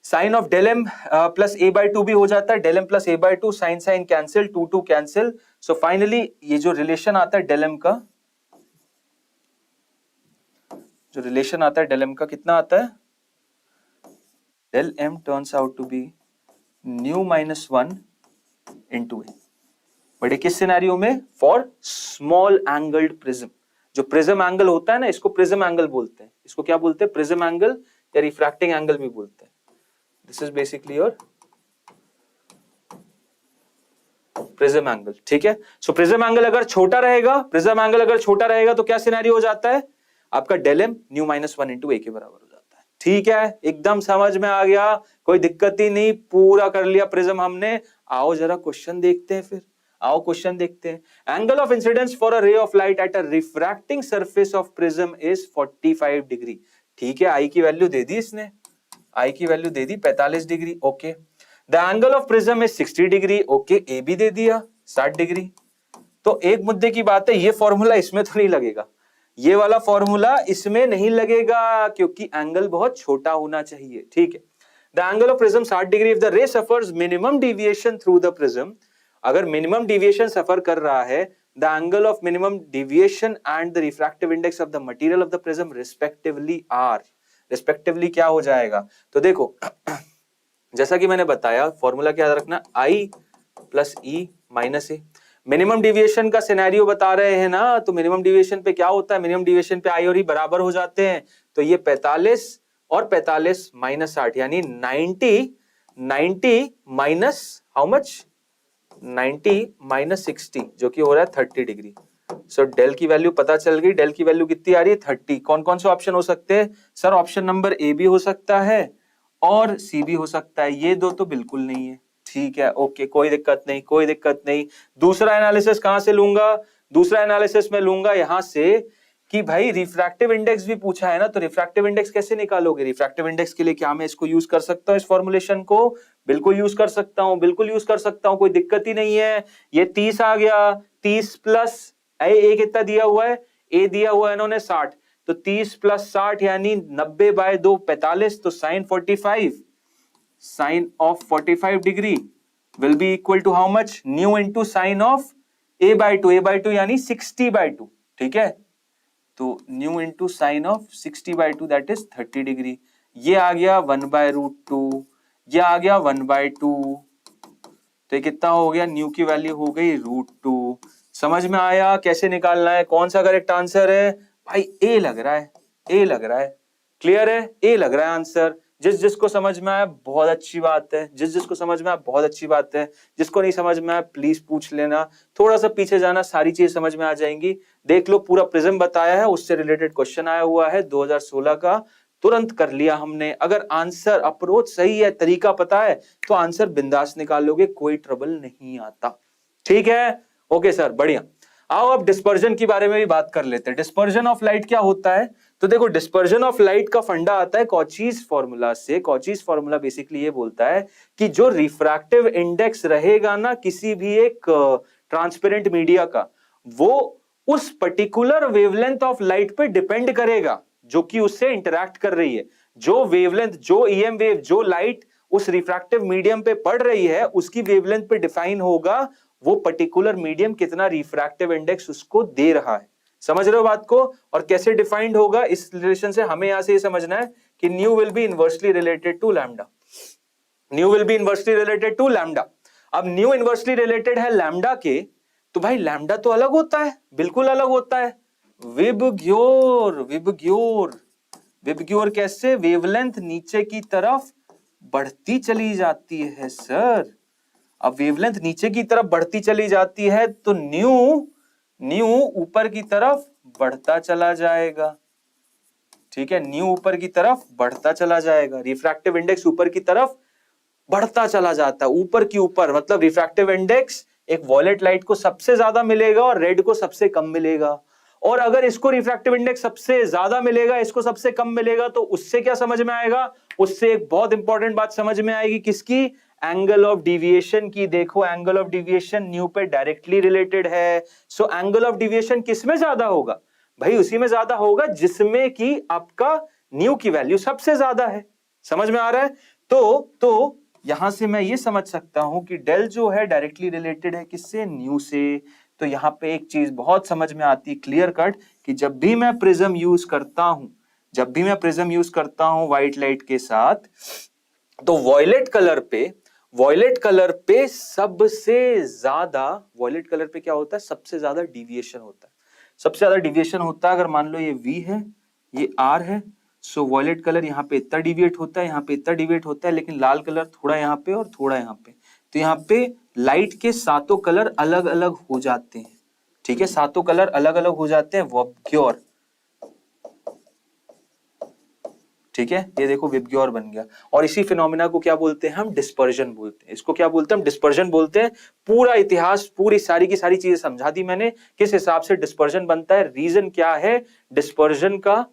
Speaker 1: sine of del M plus A by two भी हो जाता है, del M plus A by two, sine sine cancel, two two cancel. So finally ये जो relation आता है डेल एम का, जो रिलेशन आता है डेल एम का, कितना आता है? Del M turns out to be mu minus one into A. But किस सिनेरियो में? For small angled prism. जो प्रिज्म एंगल होता है ना, इसको प्रिज्म एंगल बोलते हैं। इसको क्या बोलते हैं? प्रिज्म एंगल या रिफ्रैक्टिंग एंगल भी बोलते हैं। This is basically your prism angle. ठीक है? सो प्रिज्म एंगल अगर छोटा रहेगा, प्रिज्म एंगल अगर छोटा रहेगा तो क्या सिनेरियो हो जाता है? आपका del M mu minus one into A के बराबर हो जाता है। ठीक है? एकदम समझ में आ गया, कोई दिक्कत ही नहीं, पूरा कर लिया प्रिज्म हमने। आओ जरा क्वेश्चन देखते हैं फिर, आओ क्वेश्चन देखते हैं। Angle of incidence for a ray of light at a refracting surface of prism is 45 degree. ठीक है? आई की वैल्यू दे दी इसने, आई की वैल्यू दे दी 45 degree. Okay, the angle of prism is 60 degree. Okay, A भी दे दिया 60 डिग्री। तो एक मुद्दे की बात है, ये फॉर्मूला इसमें तो नहीं लगेगा, ये वाला फॉर्मूला इसमें नहीं लगेगा, क्योंकि एंगल बहुत छोटा होना चाहिए। ठीक है? The angle of prism 60 degree if the ray suffers minimum deviation through the prism. अगर मिनिमम डिविएशन सफर कर रहा है, the angle of minimum deviation and the refractive index of the material of the prism respectively are. Respectively क्या हो जाएगा? तो देखो जैसा कि मैंने बताया, फॉर्मूला क्या याद रखना, आई प्लस ई माइनस ए। मिनिमम डिविएशन का सिनेरियो बता रहे हैं ना, तो मिनिमम डिविएशन पे क्या होता है? मिनिमम डिविएशन पे आई और ई बराबर हो जाते हैं। तो ये 45 और 45 माइनस 60, यानी 90 माइनस हाउ मच? 90 माइनस 60, जो कि हो रहा है 30 डिग्री। सो डेल की वैल्यू पता चल गई, डेल की वैल्यू कितनी आ रही है? 30। कौन कौन से ऑप्शन हो सकते हैं सर? ऑप्शन नंबर ए भी हो सकता है और सी भी हो सकता है, ये दो तो बिल्कुल नहीं है। ठीक है, ओके, कोई दिक्कत नहीं, कोई दिक्कत नहीं। दूसरा एनालिसिस कहां से लूंगा? दूसरा एनालिसिस में लूंगा यहां से कि भाई रिफ्रैक्टिव इंडेक्स भी पूछा है ना, तो रिफ्रैक्टिव इंडेक्स कैसे निकालोगे? रिफ्रैक्टिव इंडेक्स के लिए क्या मैं इसको यूज कर सकता हूं, इस फॉर्मुलेशन को? बिल्कुल यूज कर सकता हूं, बिल्कुल यूज कर सकता हूं, कोई दिक्कत ही नहीं है। ये 30 आ गया, 30 प्लस ए कितना दिया हुआ है? ए दिया हुआ है इन्होंने 60, तो 30 प्लस 60 यानी 90/2 45, तो sine 45, sine of 45 degree will be equal to how much? Mu into sine of a/2, a/2 यानी 60/2, ठीक है? तो mu into sine of 60/2 that is 30 degree. ये आ गया 1/√2, ये आ गया 1/2, तो ये कितना हो गया? न्यू की वैल्यू हो गई √2। समझ में आया कैसे निकालना है? कौन सा करेक्ट आंसर है भाई? ए लग रहा है, ए लग रहा है, क्लियर है? ए लग रहा है आंसर। जिस जिसको समझ में आया बहुत अच्छी बात है, जिस जिसको समझ में आया बहुत अच्छी बात है, जिसको नहीं समझ में आया प्लीज पूछ लेना, थोड़ा सा पीछे जाना, सारी चीजें समझ में आ जाएंगी। देख लो, पूरा प्रिज्म बताया है, उससे रिलेटेड क्वेश्चन आया हुआ है 2016 का, तुरंत कर लिया हमने। अगर आंसर अप्रोच सही है, तरीका पता है, तो आंसर बिंदास निकाल लोगे, कोई ट्रबल नहीं आता। ठीक है, ओके सर, बढ़िया। आओ अब डिस्पर्जन के बारे में भी बात कर लेते हैं। डिस्पर्जन ऑफ लाइट क्या होता है? तो देखो, डिस्पर्जन ऑफ लाइट का फंडा आता है कॉचीज फॉर्मूला से। कॉचीज फॉर्मूला बेसिकली ये बोलता है कि जो रिफ्रैक्टिव इंडेक्स रहेगा ना किसी भी एक ट्रांसपेरेंट मीडिया का, वो उस पर्टिकुलर वेवलेंथ ऑफ लाइट पे डिपेंड करेगा जो कि उससे इंटरैक्ट कर रही है। जो वेवलेंथ, जो ईएम वेव, जो लाइट उस रिफ्रैक्टिव मीडियम पे पड़ रही है, उसकी वेवलेंथ पे डिफाइन होगा वो पर्टिकुलर मीडियम कितना रिफ्रैक्टिव इंडेक्स उसको दे रहा है। समझ रहे हो बात को? और कैसे डिफाइंड होगा इस रिलेशन से हमें यहां से ये समझना है कि mu will be inversely related to lambda. Mu will be inversely related to lambda. अब न्यू इनवर्सली रिलेटेड है लैम्डा के, तो भाई लैम्डा तो अलग होता है, बिल्कुल अलग होता है। विबग्योर, विबग्योर, विबग्योर कैसे? वेवलेंथ नीचे की तरफ बढ़ती चली जाती है सर। अब वेवलेंथ नीचे की तरफ बढ़ती चली जाती है तो न्यू ऊपर की तरफ बढ़ता चला जाएगा। ठीक है, न्यू ऊपर की तरफ बढ़ता चला जाएगा। रिफ्रैक्टिव इंडेक्स ऊपर की तरफ बढ़ता चला जाता है, ऊपर की ऊपर, मतलब रिफ्रैक्टिव इंडेक्स एक वॉयलेट लाइट को सबसे ज्यादा मिलेगा और रेड को सबसे कम मिलेगा। और अगर इसको रिफ्रैक्टिव इंडेक्स सबसे ज्यादा मिलेगा, इसको सबसे कम मिलेगा, तो उससे क्या समझ में आएगा? उससे एक बहुत इंपॉर्टेंट बात समझ में आएगी, किसकी? एंगल ऑफ डिविएशन की। देखो, एंगल ऑफ डिविएशन न्यू पे डायरेक्टली रिलेटेड है। सो एंगल ऑफ डिविएशन किसमें ज्यादा होगा? भाई उसी में ज्यादा होगा जिसमें कि आपका न्यू की वैल्यू सबसे ज्यादा है। समझ में आ रहा है? तो यहां से मैं ये समझ सकता हूं कि डेल जो है डायरेक्टली रिलेटेड है किससे? न्यू से। तो यहां पे एक चीज बहुत समझ में आती है, क्लियर कट, कि जब भी मैं प्रिज्म यूज करता हूं, जब भी मैं प्रिज्म यूज करता हूं व्हाइट लाइट के साथ, तो वॉयलेट कलर पे सबसे ज्यादा, वॉयलेट कलर पे क्या होता है? सबसे ज्यादा डिविएशन होता है। सबसे ज्यादा डिविएशन होता है, अगर मान लो ये V है, ये R है, सो वॉयलेट कलर यहाँ पे इतना डिविएट होता है, यहाँ पे इतना डिविएट होता है, लेकिन लाल कलर थोड़ा यहाँ पे और थोड़ा यहाँ पे। तो यहाँ पे लाइट के सातों कलर अलग अलग हो जाते हैं। ठीक है, सातों कलर अलग अलग हो जाते हैं, वबग्योर। ठीक है, ये देखो विबग्योर बन गया। और इसी फिनोमिना को क्या बोलते हैं हम? डिस्पर्जन बोलते हैं। इसको क्या बोलते हैं हम? डिस्पर्जन बोलते हैं। पूरा इतिहास, पूरी सारी की सारी चीजें समझा दी मैंने, किस हिसाब से डिस्पर्जन बनता है, रीजन क्या है डिस्पर्जन का।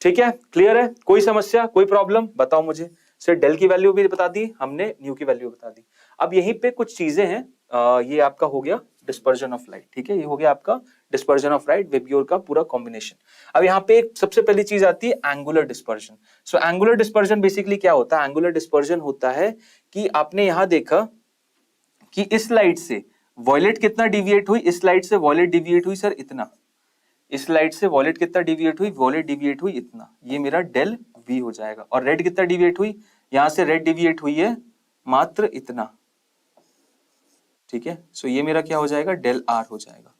Speaker 1: ठीक है, क्लियर है? कोई समस्या, कोई प्रॉब्लम बताओ मुझे। सिर्फ डेल की वैल्यू भी बता दी हमने, न्यू की वैल्यू बता दी। अब यहीं पे कुछ चीजें हैं, ये आपका हो गया डिस्पर्जन ऑफ लाइट। ठीक है, ये हो गया आपका डिस्पर्जन ऑफ लाइट, विबग्योर का पूरा कॉम्बिनेशन। अब यहाँ पे एक सबसे पहली चीज आती है angular dispersion. So angular dispersion basically क्या होता है? एंगुलर डिस्पर्जन होता है कि आपने यहां देखा कि इस लाइट से वॉयलेट कितना डिविएट हुई, इस लाइट से वॉयलेट डिविएट हुई सर इतना, इस लाइट से वॉयलेट कितना डिविएट हुई, वॉयलेट डिविएट हुई इतना, ये मेरा डेल V हो जाएगा। और रेड कितना डिविएट हुई, यहां से रेड डिविएट हुई है मात्र इतना। ठीक है, सो ये मेरा क्या हो जाएगा? डेल R हो जाएगा।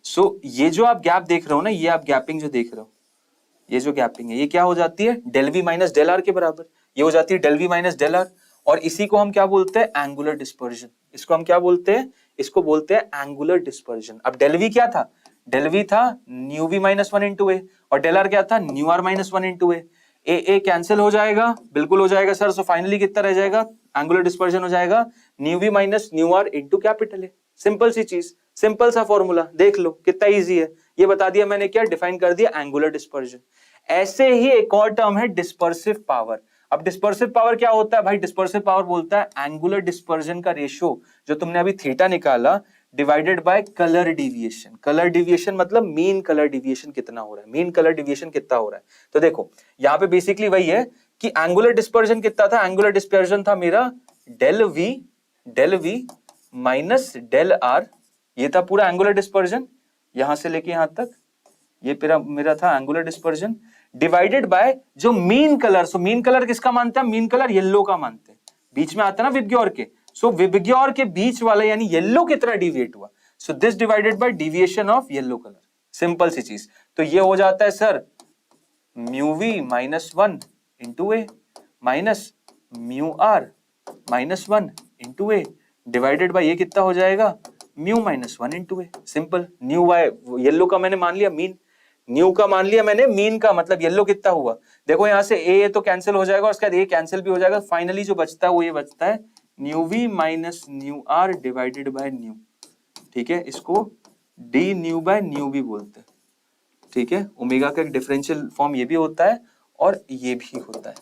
Speaker 1: सो ये जो आप गैप देख रहे हो ना, ये आप गैपिंग जो देख रहे हो, ये जो गैपिंग है, ये क्या हो जाती है? Del V minus del R के बराबर। ये हो जाती है del V minus del R। और इसी को हम क्या बोलते हैं? Angular dispersion. इसको हम क्या बोलते हैं? इसको बोलते हैं एंगुलर डिस्पर्जन। अब डेल V क्या था? डेल V था mu V minus 1 into A, और डेल R क्या था? Mu R minus 1 into A. A cancel हो जाएगा, बिल्कुल हो जाएगा सर। सो फाइनली कितना रह जाएगा? एंगुलर डिस्पर्जन हो जाएगा mu V minus mu R into capital A. Simple सी चीज, सिंपल सा फॉर्मूला, देख लो कितना इजी है। ये बता दिया मैंने, क्या डिफाइन कर दिया, एंगुलर डिस्पर्जन। ऐसे ही एक और टर्म है डिस्पर्सिव पावर। अब डिस्पर्सिव पावर क्या होता है भाई? डिस्पर्सिव पावर बोलता है एंगुलर डिस्पर्जन का रेशियो जो तुमने अभी थीटा निकाला divided by colour deviation. Colour deviation मतलब मीन कलर डिविएशन कितना हो रहा है, मीन कलर डिविएशन कितना हो रहा है। तो देखो यहाँ पे बेसिकली वही है कि एंगुलर डिस्पर्जन कितना था, एंगुलर डिस्पर्जन था मेरा del V minus del R. ये था पूरा एंगुलर डिस्पर्जन यहां से लेके यहां तक, ये मेरा था एंगुलर डिस्पर्जन डिवाइडेड बाय जो mean colour. So mean colour किसका मानते हैं? मीन कलर येलो का मानते हैं, बीच में आता है ना विबग्योर के। सो विबग्योर के बीच वाला यानी येलो कितना डिविएट हुआ, so this divided by deviation of yellow colour. Simple सी चीज। तो ये हो जाता है sir mu V minus 1 into A minus mu R minus 1 into A divided by ये कितना हो जाएगा mu minus 1 into A. Simple. Mu Y yellow का मैंने मान लिया मीन, न्यू का मान लिया मैंने मीन का, मतलब येलो कितना हुआ देखो यहां से ए तो कैंसिल हो जाएगा और उसके बाद ए कैंसिल भी हो जाएगा। फाइनली जो बचता है वो ये बचता है mu V minus mu R divided by mu. ठीक है, इसको डी न्यू बाय न्यू भी बोलते हैं। ठीक है, ओमेगा का एक डिफरेंशियल फॉर्म ये भी होता है और ये भी होता है।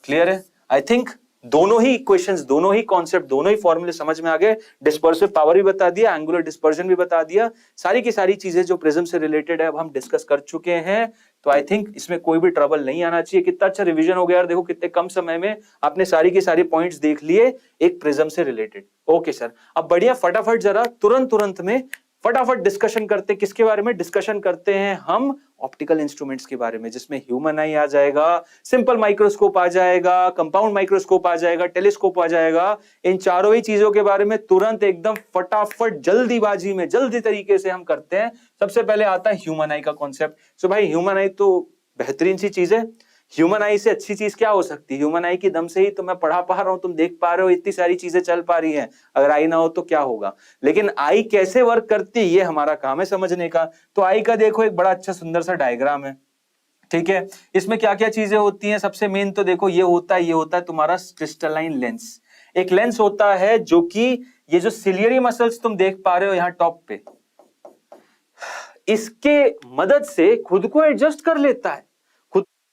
Speaker 1: क्लियर है? आई थिंक दोनों ही इक्वेशंस, दोनों ही कॉन्सेप्ट, दोनों ही फॉर्मूले समझ में आ गए। डिस्पर्सिव पावर भी बता दिया, एंगुलर डिस्पर्जन भी बता दिया, सारी की सारी चीजें जो प्रिज्म से रिलेटेड है अब हम डिस्कस कर चुके हैं। तो आई थिंक इसमें कोई भी ट्रबल नहीं आना चाहिए। कितना अच्छा रिवीजन हो गया यार, देखो कितने कम समय में आपने सारी की सारी पॉइंट्स देख लिए एक प्रिज्म से रिलेटेड। ओके सर, अब बढ़िया फटाफट जरा तुरंत में फटाफट डिस्कशन करते, किसके बारे में डिस्कशन करते हैं हम? ऑप्टिकल इंस्ट्रूमेंट्स के बारे में, जिसमें ह्यूमन आई आ जाएगा, सिंपल माइक्रोस्कोप आ जाएगा, कंपाउंड माइक्रोस्कोप आ जाएगा, टेलीस्कोप आ जाएगा। इन चारों ही चीजों के बारे में तुरंत एकदम फटाफट जल्दीबाजी में जल्दी तरीके से हम करते हैं। सबसे पहले आता है ह्यूमन आई का कॉन्सेप्ट। सो भाई ह्यूमन आई तो बेहतरीन सी चीज है। ह्यूमन आई से अच्छी चीज क्या हो सकती है? ह्यूमन आई की दम से ही तो मैं पढ़ा पा रहा हूं, तुम देख पा रहे हो, इतनी सारी चीजें चल पा रही हैं। अगर आई ना हो तो क्या होगा? लेकिन आई कैसे वर्क करती है ये हमारा काम है समझने का। तो आई का देखो एक बड़ा अच्छा सुंदर सा डायग्राम है। ठीक है, इसमें क्या क्या चीजें होती हैं? सबसे मेन तो देखो ये होता है तुम्हारा क्रिस्टलाइन लेंस। एक लेंस होता है जो कि ये जो सिलियरी मसल्स तुम देख पा रहे हो यहाँ टॉप पे, इसके मदद से खुद को एडजस्ट कर लेता है,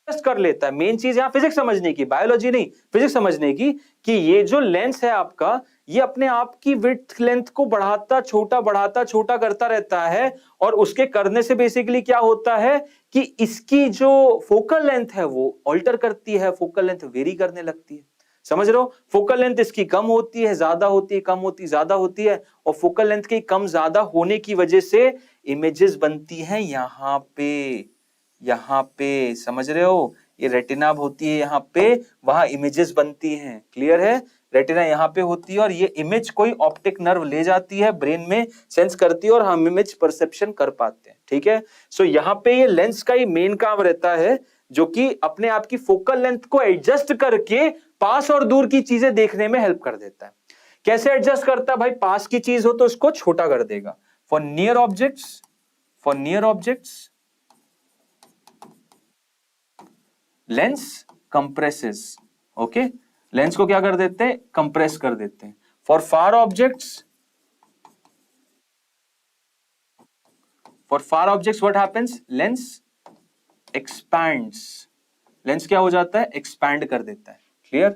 Speaker 1: कर लेता है। मेन चीज यहां फिजिक्स समझने की, बायोलॉजी नहीं, फिजिक्स समझने की कि ये जो लेंस है आपका, ये अपने आप की विड्थ लेंथ को बढ़ाता छोटा करता रहता है। और उसके करने से बेसिकली क्या होता है कि इसकी जो फोकल लेंथ है वो ऑल्टर करती है, फोकल लेंथ वेरी करने लगती है। समझ रहे हो? फोकल लेंथ इसकी कम होती है, ज्यादा होती है, कम होती, ज्यादा होती है। और फोकल लेंथ की कम ज्यादा होने की वजह से इमेजेस बनती हैं यहाँ पे, समझ रहे हो? ये रेटिना होती है यहाँ पे, वहां इमेजेस बनती हैं। क्लियर है? रेटिना यहाँ पे होती है और ये इमेज कोई ऑप्टिक नर्व ले जाती है, ब्रेन में सेंस करती है और हम इमेज परसेप्शन कर पाते हैं। ठीक है, सो यहाँ पे ये लेंस का ही मेन काम रहता है जो कि अपने आप की फोकल लेंथ को एडजस्ट करके पास और दूर की चीजें देखने में हेल्प कर देता है। कैसे एडजस्ट करता है भाई? पास की चीज हो तो उसको छोटा कर देगा। For near objects lens compresses. Okay, lens को क्या कर देते हैं? कंप्रेस कर देते हैं। For far objects what happens? Lens expands. Lens क्या हो जाता है? एक्सपैंड कर देता है। क्लियर?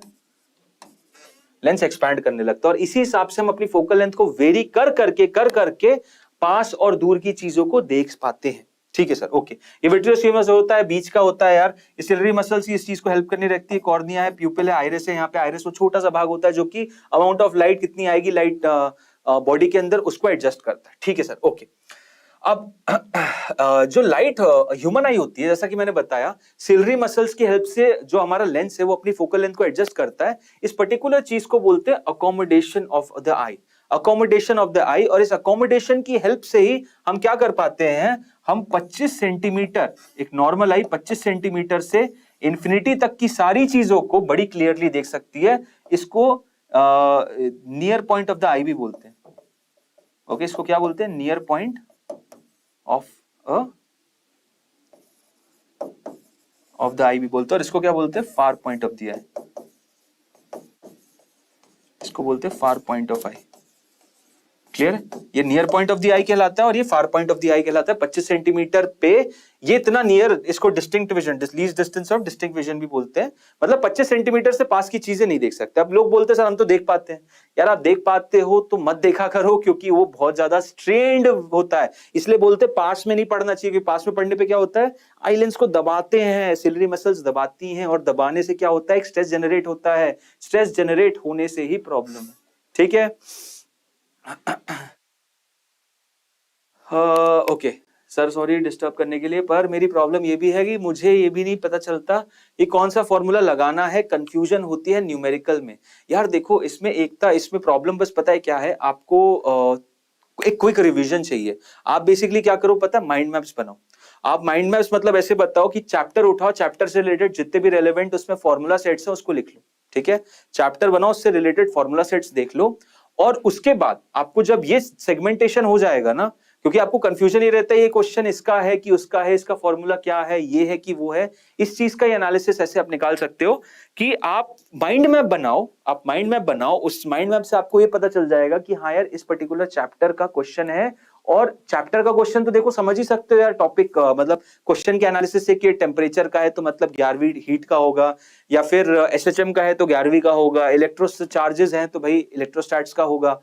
Speaker 1: लेंस एक्सपैंड करने लगता है और इसी हिसाब से हम अपनी फोकल लेंथ को वेरी कर करके पास और दूर की चीजों को देख पाते हैं। ठीक है सर, ओके। ये विट्रियस ह्यूमरस होता है, बीच का होता है यार। सिलियरी मसल्स इस चीज को हेल्प करने रखती है। कॉर्निया है, प्यूपिल है, आइरिस है। यहाँ पे आइरिस वो छोटा सा भाग होता है जो कि अमाउंट ऑफ लाइट कितनी आएगी लाइट बॉडी के अंदर उसको एडजस्ट करता है। ठीक है सर, ओके। अब जो लाइट ह्यूमन आई होती है, जैसा कि मैंने बताया, सिलियरी मसल्स की हेल्प से जो हमारा लेंस है वो अपनी फोकल लेंथ को एडजस्ट करता है। इस पर्टिकुलर चीज को बोलते हैं accommodation of the eye, accommodation of the eye. और इस अकोमोडेशन की हेल्प से ही हम क्या कर पाते हैं? हम 25 सेंटीमीटर, एक नॉर्मल आई 25 सेंटीमीटर से इंफिनिटी तक की सारी चीजों को बड़ी क्लियरली देख सकती है। इसको नियर पॉइंट ऑफ द आई भी बोलते हैं। ओके, इसको क्या बोलते हैं? नियर पॉइंट ऑफ द आई भी बोलते हैं। और इसको क्या बोलते हैं? फार पॉइंट ऑफ द आई। इसको बोलते हैं far point of I. Clear है? ये नियर पॉइंट ऑफ द आई कहलाता है और ये फार पॉइंट ऑफ द आई कहलाता है। 25 सेंटीमीटर पे ये इतना नियर, इसको distinct vision, least distance of distinct vision भी बोलते हैं। मतलब 25 सेंटीमीटर से पास की चीजें नहीं देख सकते। अब लोग बोलते हैं सर हम तो देख पाते हैं। यार आप देख पाते हो तो मत देखा करो, क्योंकि वो बहुत ज्यादा स्ट्रेन्ड होता है। इसलिए बोलते पास में नहीं पढ़ना चाहिए, क्योंकि पास में पढ़ने पे क्या होता है, आई लेंस को दबाते हैं, सिलरी मसल्स दबाती हैं, और दबाने से क्या होता है, एक स्ट्रेस जनरेट होता है। स्ट्रेस जनरेट होने से ही प्रॉब्लम है। ठीक है? ओके सर, सॉरी डिस्टर्ब करने के लिए, पर मेरी प्रॉब्लम ये भी है कि मुझे ये भी नहीं पता चलता कि कौन सा फॉर्मूला लगाना है, कंफ्यूजन होती है न्यूमेरिकल में। यार देखो, इसमें एकता, इसमें प्रॉब्लम बस पता है क्या है आपको, एक क्विक रिवीजन चाहिए। आप बेसिकली क्या करो पता है, माइंड मैप्स बनाओ। आप माइंड मैप्स मतलब ऐसे बताओ कि चैप्टर उठाओ, चैप्टर से रिलेटेड जितने भी रेलेवेंट उसमें फॉर्मूला सेट्स है उसको लिख लो। ठीक है? चैप्टर बनाओ, उससे रिलेटेड फॉर्मूला सेट्स देख लो, और उसके बाद आपको जब ये सेगमेंटेशन हो जाएगा ना, क्योंकि आपको कंफ्यूजन ही रहता है ये क्वेश्चन इसका है कि उसका है, इसका फॉर्मूला क्या है, ये है कि वो है, इस चीज का एनालिसिस ऐसे आप निकाल सकते हो कि आप माइंड मैप बनाओ। आप माइंड मैप बनाओ, उस माइंड मैप से आपको ये पता चल जाएगा कि हाँ यार इस पर्टिकुलर चैप्टर का क्वेश्चन है। और चैप्टर का क्वेश्चन तो देखो समझ ही सकते हो यार, टॉपिक मतलब क्वेश्चन के एनालिसिस से कि टेम्परेचर का है तो मतलब 11वीं हीट का होगा, या फिर एसएचएम का है तो 11वीं का होगा, इलेक्ट्रो चार्जेस हैं तो भाई इलेक्ट्रोस्टैट्स का होगा,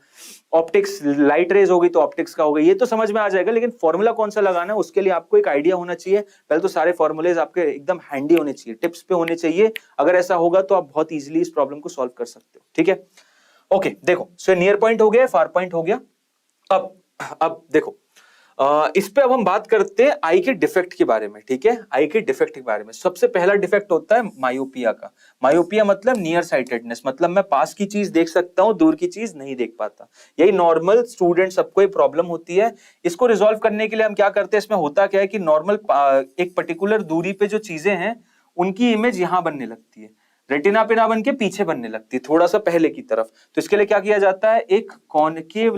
Speaker 1: ऑप्टिक्स लाइट रेज होगी तो ऑप्टिक्स का होगा। ये तो समझ में आ जाएगा, लेकिन फॉर्मूला कौन सा लगाना है उसके लिए आपको एक आइडिया होना चाहिए। पहले तो सारे फॉर्मूलेज आपके एकदम हैंडी होने चाहिए, टिप्स पे होने चाहिए। अगर ऐसा होगा तो आप बहुत इजीली इस प्रॉब्लम को सॉल्व कर सकते हो। ठीक है? ओके, देखो सो नियर पॉइंट हो गया, फार पॉइंट हो गया। अब देखो इस पे अब हम बात करते हैं आई के डिफेक्ट के बारे में। ठीक है? आई के डिफेक्ट के बारे में सबसे पहला डिफेक्ट होता है मायोपिया का। मायोपिया मतलब नियर साइटेडनेस, मतलब मैं पास की चीज देख सकता हूं, दूर की चीज नहीं देख पाता। यही नॉर्मल स्टूडेंट सबको ये प्रॉब्लम होती है। इसको रिजॉल्व करने के लिए हम क्या करते हैं, इसमें होता क्या है कि नॉर्मल एक पर्टिकुलर दूरी पे जो चीजें हैं उनकी इमेज यहां बनने लगती है, रेटिना पे ना बन के पीछे बनने लगती है, थोड़ा सा पहले की तरफ। तो इसके लिए क्या किया जाता है, एक कॉनकेव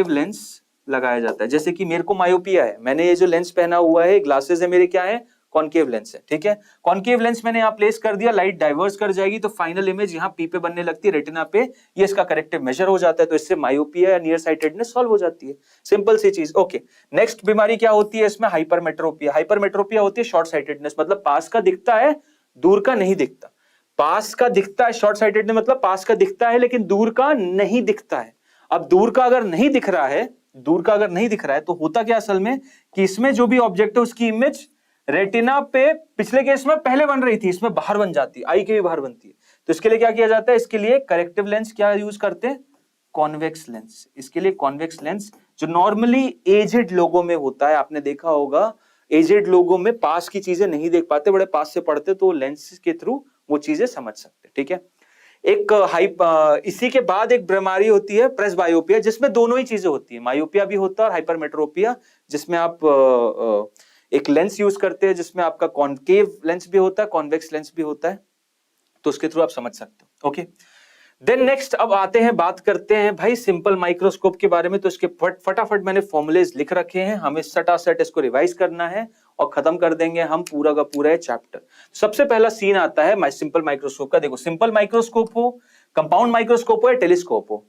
Speaker 1: लेंस लगाया जाता है। जैसे कि मेरे को मायोपिया है, मैंने ये जो लेंस पहना हुआ है, ग्लासेस है मेरे, क्या है, कॉनकेव लेंस है। ठीक है? कॉनकेव लेंस मैंने यहाँ प्लेस कर दिया, लाइट डाइवर्स कर जाएगी तो फाइनल इमेज यहाँ पी पे बनने लगती है, रेटिना पे। ये इसका करेक्टिव मेजर हो जाता है, तो इससे मायोपिया या नियर साइटेडनेस सॉल्व हो जाती है। सिंपल सी चीज। ओके, नेक्स्ट बीमारी क्या होती है इसमें, हाइपरमेट्रोपिया। हाइपरमेट्रोपिया होती है शॉर्ट साइटेडनेस, मतलब पास का दिखता है दूर का नहीं दिखता। पास का दिखता है, शॉर्ट साइटेडनेस मतलब पास का दिखता है लेकिन दूर का नहीं दिखता है। अब दूर का अगर नहीं दिख रहा है तो होता क्या असल में कि इसमें जो भी ऑब्जेक्ट है उसकी इमेज रेटिना पे पिछले केस में पहले बन रही थी, इसमें बाहर बन जाती है, आई के भी बाहर बनती है। तो इसके लिए क्या किया जाता है, इसके लिए करेक्टिव लेंस क्या यूज करते हैं, कॉन्वेक्स लेंस। इसके लिए कॉन्वेक्स लेंस जो नॉर्मली एजेड लोगों में होता है, आपने देखा होगा एजेड लोगों में पास की चीजें नहीं देख पाते, बड़े पास से पढ़ते तो लेंस के थ्रू वो चीजें समझ सकते। ठीक है? एक इसी के बाद एक बीमारी होती है प्रेसबायोपिया, जिसमें दोनों ही चीजें होती है, मायोपिया भी होता है और हाइपरमेट्रोपिया, जिसमें आप एक लेंस यूज करते हैं जिसमें आपका कॉनकेव लेंस भी होता है, कॉन्वेक्स लेंस भी होता है, तो उसके थ्रू आप समझ सकते हो। ओके, देन नेक्स्ट अब आते हैं, बात करते हैं भाई सिंपल माइक्रोस्कोप के बारे में। तो इसके फटाफट मैंने फॉर्मूलेज लिख रखे हैं, हमें सटासट इसको रिवाइज करना है और खत्म कर देंगे हम पूरा का पूरा चैप्टर। सबसे पहला सीन आता है सिंपल माइक्रोस्कोप का। देखो, सिंपल माइक्रोस्कोप हो, कंपाउंड माइक्रोस्कोप हो या टेलीस्कोप हो,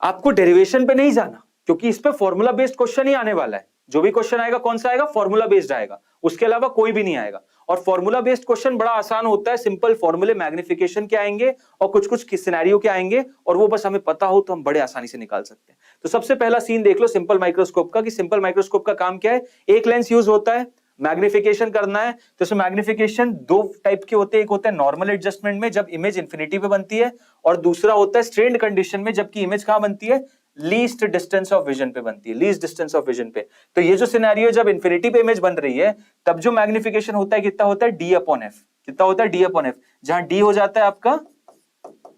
Speaker 1: आपको डेरिवेशन पे नहीं जाना, क्योंकि इस पे फॉर्मूला बेस्ड क्वेश्चन ही आने वाला है। जो भी क्वेश्चन आएगा कौन सा आएगा, फॉर्मूला बेस्ड आएगा, उसके अलावा कोई भी नहीं आएगा। और फॉर्मूला बेस्ड क्वेश्चन बड़ा आसान होता है, सिंपल फॉर्मूले, मैग्निफिकेशन के आएंगे और कुछ कुछ सिनेरियो के आएंगे, और वो बस हमें पता हो तो हम बड़े आसानी से निकाल सकते हैं। तो सबसे पहला सीन देख लो सिंपल माइक्रोस्कोप का, कि सिंपल माइक्रोस्कोप का काम क्या है, एक लेंस यूज होता है, मैग्निफिकेशन करना है। तो इसमें मैग्निफिकेशन दो टाइप के होते हैं, एक होता है नॉर्मल एडजस्टमेंट में जब इमेज इंफिनिटी पे बनती है, और दूसरा होता है स्ट्रेन्ड कंडीशन में जबकि इमेज कहां बनती है, लीस्ट डिस्टेंस ऑफ विजन पे बनती है, लीस्ट डिस्टेंस ऑफ विजन पे। तो ये जो सिनेरियो जब इंफिनिटी पे इमेज बन रही है तब जो मैग्निफिकेशन होता है कितना होता है, डी अपॉन एफ। कितना होता है, डी अपॉन एफ, जहां डी हो जाता है आपका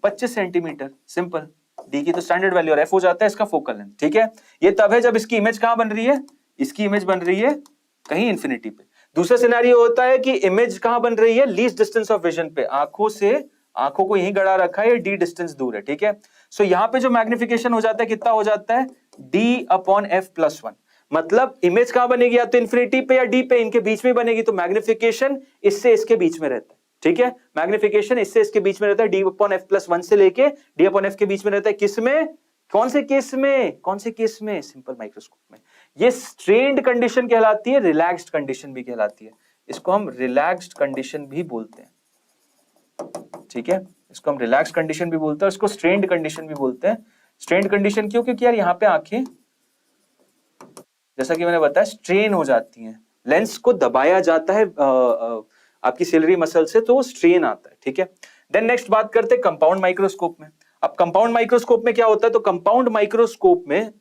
Speaker 1: 25 सेंटीमीटर, सिंपल, डी की तो स्टैंडर्ड वैल्यू, और एफ हो जाता है इसका फोकल लेंथ। ठीक है? ये तब है जब इसकी इमेज कहां बन रही है, इसकी इमेज बन रही है कहीं इंफिनिटी पे। दूसरा सिनेरियो होता है कि इमेज कहां बन रही है, लीस्ट डिस्टेंस ऑफ विजन पे, आंखों को यहीं गड़ा रखा है, डी डिस्टेंस दूर है। ठीक है? सो यहां पे जो मैग्निफिकेशन हो जाता है कितना हो जाता है, डी अपॉन एफ प्लस 1। मतलब इमेज कहां बनेगी, या तो इंफिनिटी पे या डी पे, इनके बीच में बनेगी, तो मैग्निफिकेशन इससे इसके बीच में रहता है। ठीक है। मैग्निफिकेशन इससे इसके बीच में रहता है डी अपॉन एफ प्लस 1 से लेके डी अपॉन एफ के बीच में रहता है, किसमें, कौन से केस में, सिंपल माइक्रोस्कोप में। ये स्ट्रेन्ड कंडीशन कहलाती है, रिलैक्स्ड कंडीशन भी कहलाती है। इसको हम रिलैक्स्ड कंडीशन भी बोलते हैं, ठीक है। इसको हम रिलैक्स कंडीशन भी बोलते हैं, इसको स्ट्रेन्ड कंडीशन भी बोलते हैं। स्ट्रेन्ड कंडीशन क्यों? क्योंकि यार यहाँ पे आंखें, जैसा कि मैंने बताया, स्ट्रेन हो जाती हैं, लेंस को दबाया जाता है आपकी सिलरी मसल से, तो स्ट्रेन आता है, ठीक है। देन नेक्स्ट बात करते हैं कंपाउंड माइक्रोस्कोप में। अब कंपाउंड माइक्रोस्कोप में क्या होता है? तो कंपाउंड माइक्रोस्कोप में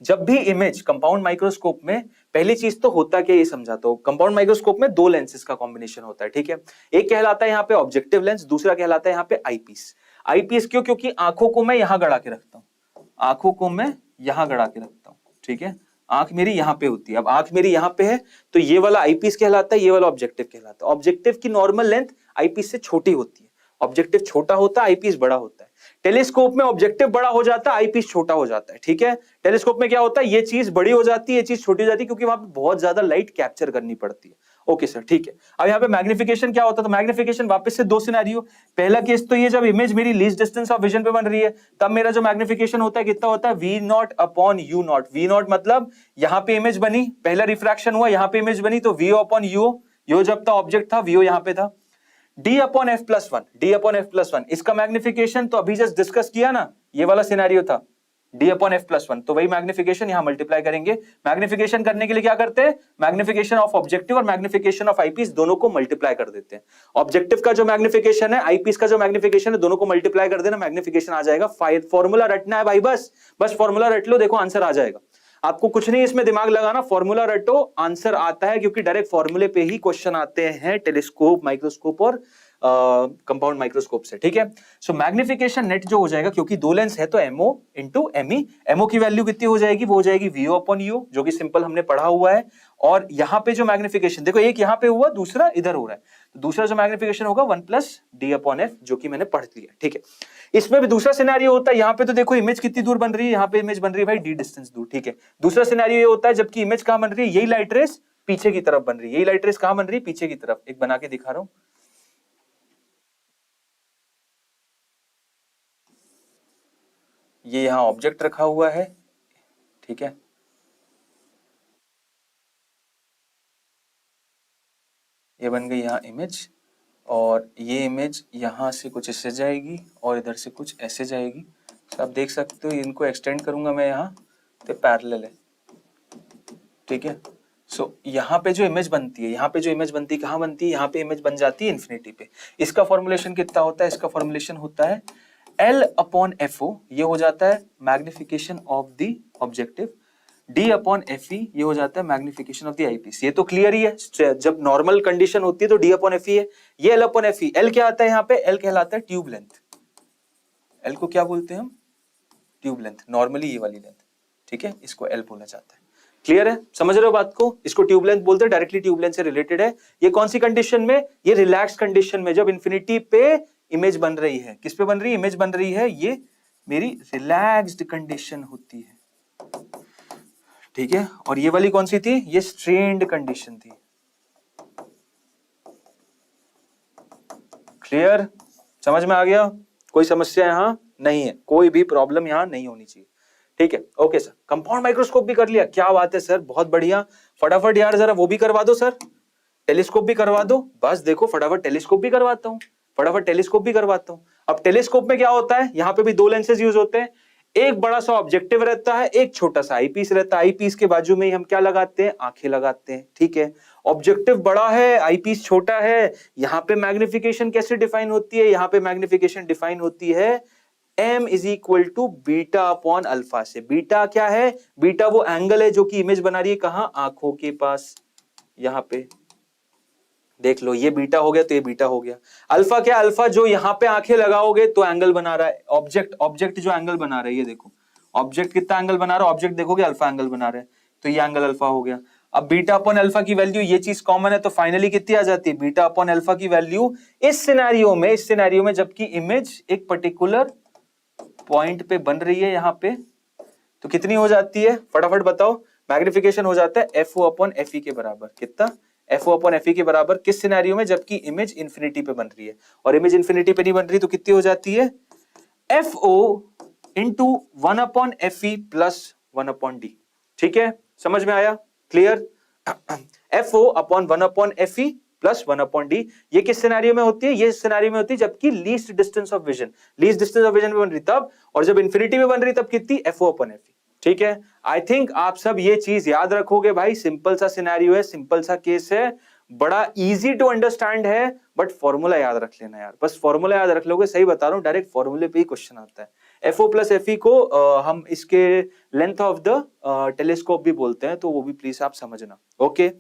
Speaker 1: जब भी इमेज, कंपाउंड माइक्रोस्कोप में पहली चीज तो होता क्या, ये समझाता हूं। कंपाउंड माइक्रोस्कोप में दो लेंसेज का कॉम्बिनेशन होता है, ठीक है। एक कहलाता है यहाँ पे ऑब्जेक्टिव लेंस, दूसरा कहलाता है यहाँ पे आईपीस। आईपीस क्यों? क्योंकि आंखों को मैं यहां गड़ा के रखता हूं, आंखों को मैं यहां गड़ा के रखता हूं, ठीक है। आंख मेरी यहां पे होती है, अब आंख मेरी यहां पे है, तो ये वाला आईपीस कहलाता है, ये वाला ऑब्जेक्टिव कहलाता है। ऑब्जेक्टिव की नॉर्मल लेंथ आईपीस से छोटी होती है, ऑब्जेक्टिव छोटा होता है, आईपीस बड़ा होता है। टेलीस्कोप में ऑब्जेक्टिव बड़ा हो जाता है, आईपीस छोटा हो जाता है, ठीक है। टेलीस्कोप में क्या होता है, ये चीज बड़ी हो जाती है, ये चीज छोटी हो जाती है, क्योंकि वहां पे बहुत ज्यादा लाइट कैप्चर करनी पड़ती है। ओके सर, ठीक है। अब यहाँ पे मैग्निफिकेशन क्या होता है? तो मैग्निफिकेशन वापस से दो सिनेरियो। पहला केस तो ये, जब इमेज मेरी लीस्ट डिस्टेंस ऑफ विजन पे बन रही है, तब मेरा जो मैग्निफिकेशन होता है कितना होता है? V naught upon U naught. V naught मतलब यहाँ पे इमेज बनी, पहला रिफ्रैक्शन हुआ, यहाँ पे इमेज बनी, तो वी अपॉन यू, यो जब था ऑब्जेक्ट था, वीओ यहाँ पे था। D upon F plus 1, D upon F plus 1, इसका मैग्निफिकेशन तो अभी जस्ट डिस्कस किया ना, ये वाला सिनेरियो था, डी अपॉन एफ प्लस 1, तो वही मैग्निफिकेशन यहां मल्टीप्लाई करेंगे। मैग्निफिकेशन करने के लिए क्या करते हैं? मैग्निफिकेशन ऑफ ऑब्जेक्टिव और मैग्निफिकेशन ऑफ आईपीस दोनों को मल्टीप्लाई कर देते हैं। ऑब्जेक्टिव का जो मैग्निफिकेशन है, आईपीस का जो मैग्निफिकेशन है, दोनों को मल्टीप्लाई कर देना, मैग्निफिकेशन आ जाएगा। फॉर्मूला रटना है भाई, बस फॉर्मूला रट लो, देखो आंसर आ जाएगा। आपको कुछ नहीं इसमें दिमाग लगाना, फॉर्मूला रटो, आंसर आता है, क्योंकि डायरेक्ट फॉर्मूले पे ही क्वेश्चन आते हैं टेलीस्कोप, माइक्रोस्कोप और कंपाउंड माइक्रोस्कोप से, ठीक है। सो मैग्निफिकेशन नेट जो हो जाएगा, क्योंकि दो लेंस है तो एमओ इंटू एमई, एमओ की वैल्यू कितनी हो जाएगी? वो हो जाएगी वीओ अपॉन यू, जो कि सिंपल हमने पढ़ा हुआ है। और यहां पे जो मैग्निफिकेशन देखो, एक यहां पे हुआ, दूसरा इधर हो रहा है, तो दूसरा जो मैग्निफिकेशन होगा 1 प्लस डी अपॉन एफ, जो कि मैंने पढ़ लिया, ठीक है। इसमें भी दूसरा सिनेरियो होता है, यहाँ पे तो देखो इमेज कितनी दूर बन रही है, यहाँ पे इमेज बन रही है भाई डी डिस्टेंस दूर, ठीक है। दूसरा सिनेरियो ये होता है जबकि इमेज कहां बन रही है, यही लाइट रेस पीछे की तरफ बन रही है, यही लाइट रेस कहां बन रही है? पीछे की तरफ। एक बना के दिखा रहा हूं, ये यहां ऑब्जेक्ट रखा हुआ है, ठीक है। ये बन गई यहाँ इमेज, और ये इमेज यहां से कुछ ऐसे जाएगी और इधर से कुछ ऐसे जाएगी। तो आप देख सकते हो, इनको एक्सटेंड करूंगा मैं यहाँ, तो पैरेलल है, ठीक है। सो यहाँ पे जो इमेज बनती है, यहाँ पे जो इमेज बनती है, कहाँ बनती है? यहाँ पे इमेज बन जाती है इन्फिनिटी पे। इसका फॉर्मुलेशन कितना होता है? इसका फॉर्मुलेशन होता है L अपॉन FO, ये हो जाता है magnification of the objective, D upon FE, ये हो जाता है मैग्निफिकेशन ऑफ द आईपीस। ये तो क्लियर ही है, जब नॉर्मल कंडीशन होती है तो D अपॉन FE है, ये L अपॉन FE। L क्या आता है यहाँ पे? L कहलाता है ट्यूब लेंथ। L को क्या बोलते हैं हम? ट्यूब लेंथ, नॉर्मली ये वाली लेंथ, ठीक है, इसको L बोला जाता है। क्लियर है? समझ रहे हो बात को? इसको ट्यूब लेंथ बोलते हैं, डायरेक्टली ट्यूब लेंथ से रिलेटेड है। ये कौन सी कंडीशन में? ये रिलैक्स कंडीशन में, जब इन्फिनिटी पे इमेज बन रही है। किस पे बन रही है? इमेज बन रही है, ये मेरी रिलैक्स्ड कंडीशन होती है, ठीक है। और ये वाली कौन सी थी? ये स्ट्रेन्ड कंडीशन थी। क्लियर? समझ में आ गया? कोई समस्या यहां नहीं है, कोई भी प्रॉब्लम यहां नहीं होनी चाहिए, ठीक है। ओके सर, कंपाउंड माइक्रोस्कोप भी कर लिया, क्या बात है सर, बहुत बढ़िया। फटाफट यार जरा वो भी करवा दो सर, टेलीस्कोप भी करवा दो। बस देखो, फटाफट टेलीस्कोप भी करवाता हूं, फटाफट टेलीस्कोप भी करवाता हूं। अब टेलीस्कोप में क्या होता है? यहां पे भी दो लेंसेज यूज होते हैं, एक बड़ा सा ऑब्जेक्टिव रहता है, एक छोटा सा आईपीस रहता है। आईपीस के बाजू में ही हम क्या लगाते हैं? आंखें लगाते हैं, ठीक है। ऑब्जेक्टिव बड़ा है, आईपीस छोटा है। यहाँ पे मैग्निफिकेशन कैसे डिफाइन होती है? यहाँ पे मैग्निफिकेशन डिफाइन होती है m is equal to beta upon alpha से। बीटा क्या है? बीटा वो एंगल है जो कि इमेज बना रही है, कहां? आंखों के पास, यहां पे देख लो, ये बीटा हो गया तो ये बीटा हो गया। अल्फा क्या? अल्फा जो यहाँ पे आंखें लगाओगे तो एंगल बना रहा है, ऑब्जेक्ट जो एंगल बना रहा है, ये देखो ऑब्जेक्ट कितना एंगल बना रहा है, ऑब्जेक्ट देखोगे अल्फा एंगल बना रहा है, तो ये एंगल अल्फा हो गया। अब बीटा अपॉन अल्फा की वैल्यू, ये चीज कॉमन है, तो फाइनली कितनी आ जाती है? बीटा अपॉन अल्फा की वैल्यू इस सिनेरियो में जबकि इमेज एक पर्टिकुलर पॉइंट पे बन रही है यहाँ पे, तो कितनी हो जाती है? फटाफट बताओ। मैग्निफिकेशन हो जाता है FO अपॉन FE के बराबर। कितना? FO अपॉन FE के बराबर किस सिनेरियो में, जबकि इमेज इंफिनिटी पे बन रही है, और इमेज इंफिनिटी पे नहीं बन रही तो कितनी हो जाती है, FO into 1 upon FE plus 1 upon D। ठीक है, समझ में आया, clear. FO upon 1 upon FE plus 1 upon D, ये किस सिनेरियो में होती है, ये सिनेरियो में होती है जबकि least distance of vision, least distance of vision में बन रही तब, और जब इंफिनिटी में बन रही तब कितनी, FO अपॉन FE। ठीक है, आई थिंक आप सब ये चीज याद रखोगे भाई, सिंपल सा सिनेरियो है, सिंपल सा केस है, बड़ा इजी टू अंडरस्टैंड है, बट फॉर्मूला याद रख लेना यार, बस फॉर्मूला याद रख लोगे, सही बता रहा हूं, डायरेक्ट फॉर्मूले पे ही क्वेश्चन आता है। FO प्लस FE को हम इसके लेंथ ऑफ द टेलीस्कोप भी बोलते हैं, तो वो भी प्लीज आप समझना। ओके,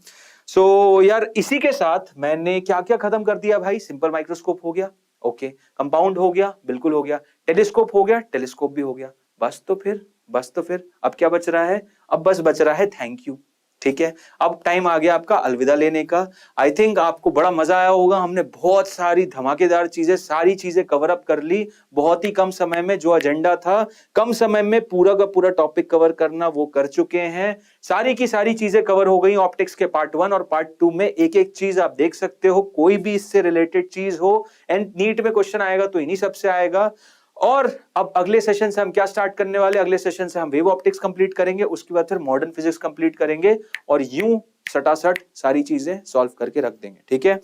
Speaker 1: सो यार इसी के साथ मैंने क्या क्या खत्म कर दिया भाई, सिंपल माइक्रोस्कोप हो गया, ओके, कंपाउंड हो गया, बिल्कुल हो गया, टेलीस्कोप हो गया, टेलीस्कोप भी हो गया, बस तो फिर अब क्या बच रहा है, अब बस बच रहा है थैंक यू। ठीक है, अब टाइम आ गया आपका अलविदा लेने का। आई थिंक आपको बड़ा मजा आया होगा, हमने बहुत सारी धमाकेदार चीजें, सारी चीजें कवर अप कर ली बहुत ही कम समय में, जो एजेंडा था कम समय में पूरा का पूरा टॉपिक कवर करना वो कर चुके हैं, सारी की सारी चीजें कवर हो गई ऑप्टिक्स के पार्ट 1 और पार्ट 2 में, एक एक चीज आप देख सकते हो, कोई भी इससे रिलेटेड चीज हो एंड नीट में क्वेश्चन आएगा तो इन्हीं सबसे आएगा। और अब अगले सेशन से हम क्या स्टार्ट करने वाले, अगले सेशन से हम वेव ऑप्टिक्स कंप्लीट करेंगे, उसके बाद फिर मॉडर्न फिजिक्स कंप्लीट करेंगे, और यूं सटासट सारी चीजें सॉल्व करके रख देंगे। ठीक है,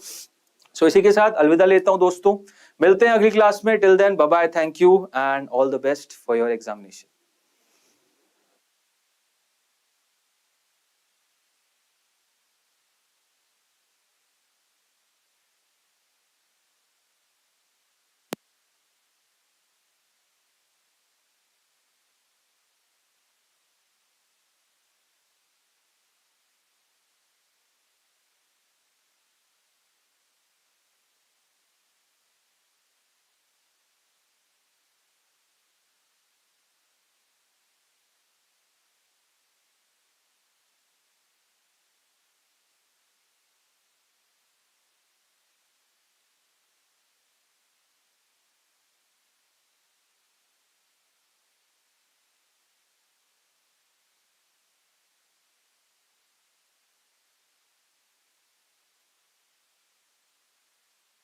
Speaker 1: सो इसी के साथ अलविदा लेता हूं दोस्तों, मिलते हैं अगली क्लास में, till then bye bye, thank you and all the best for your examination.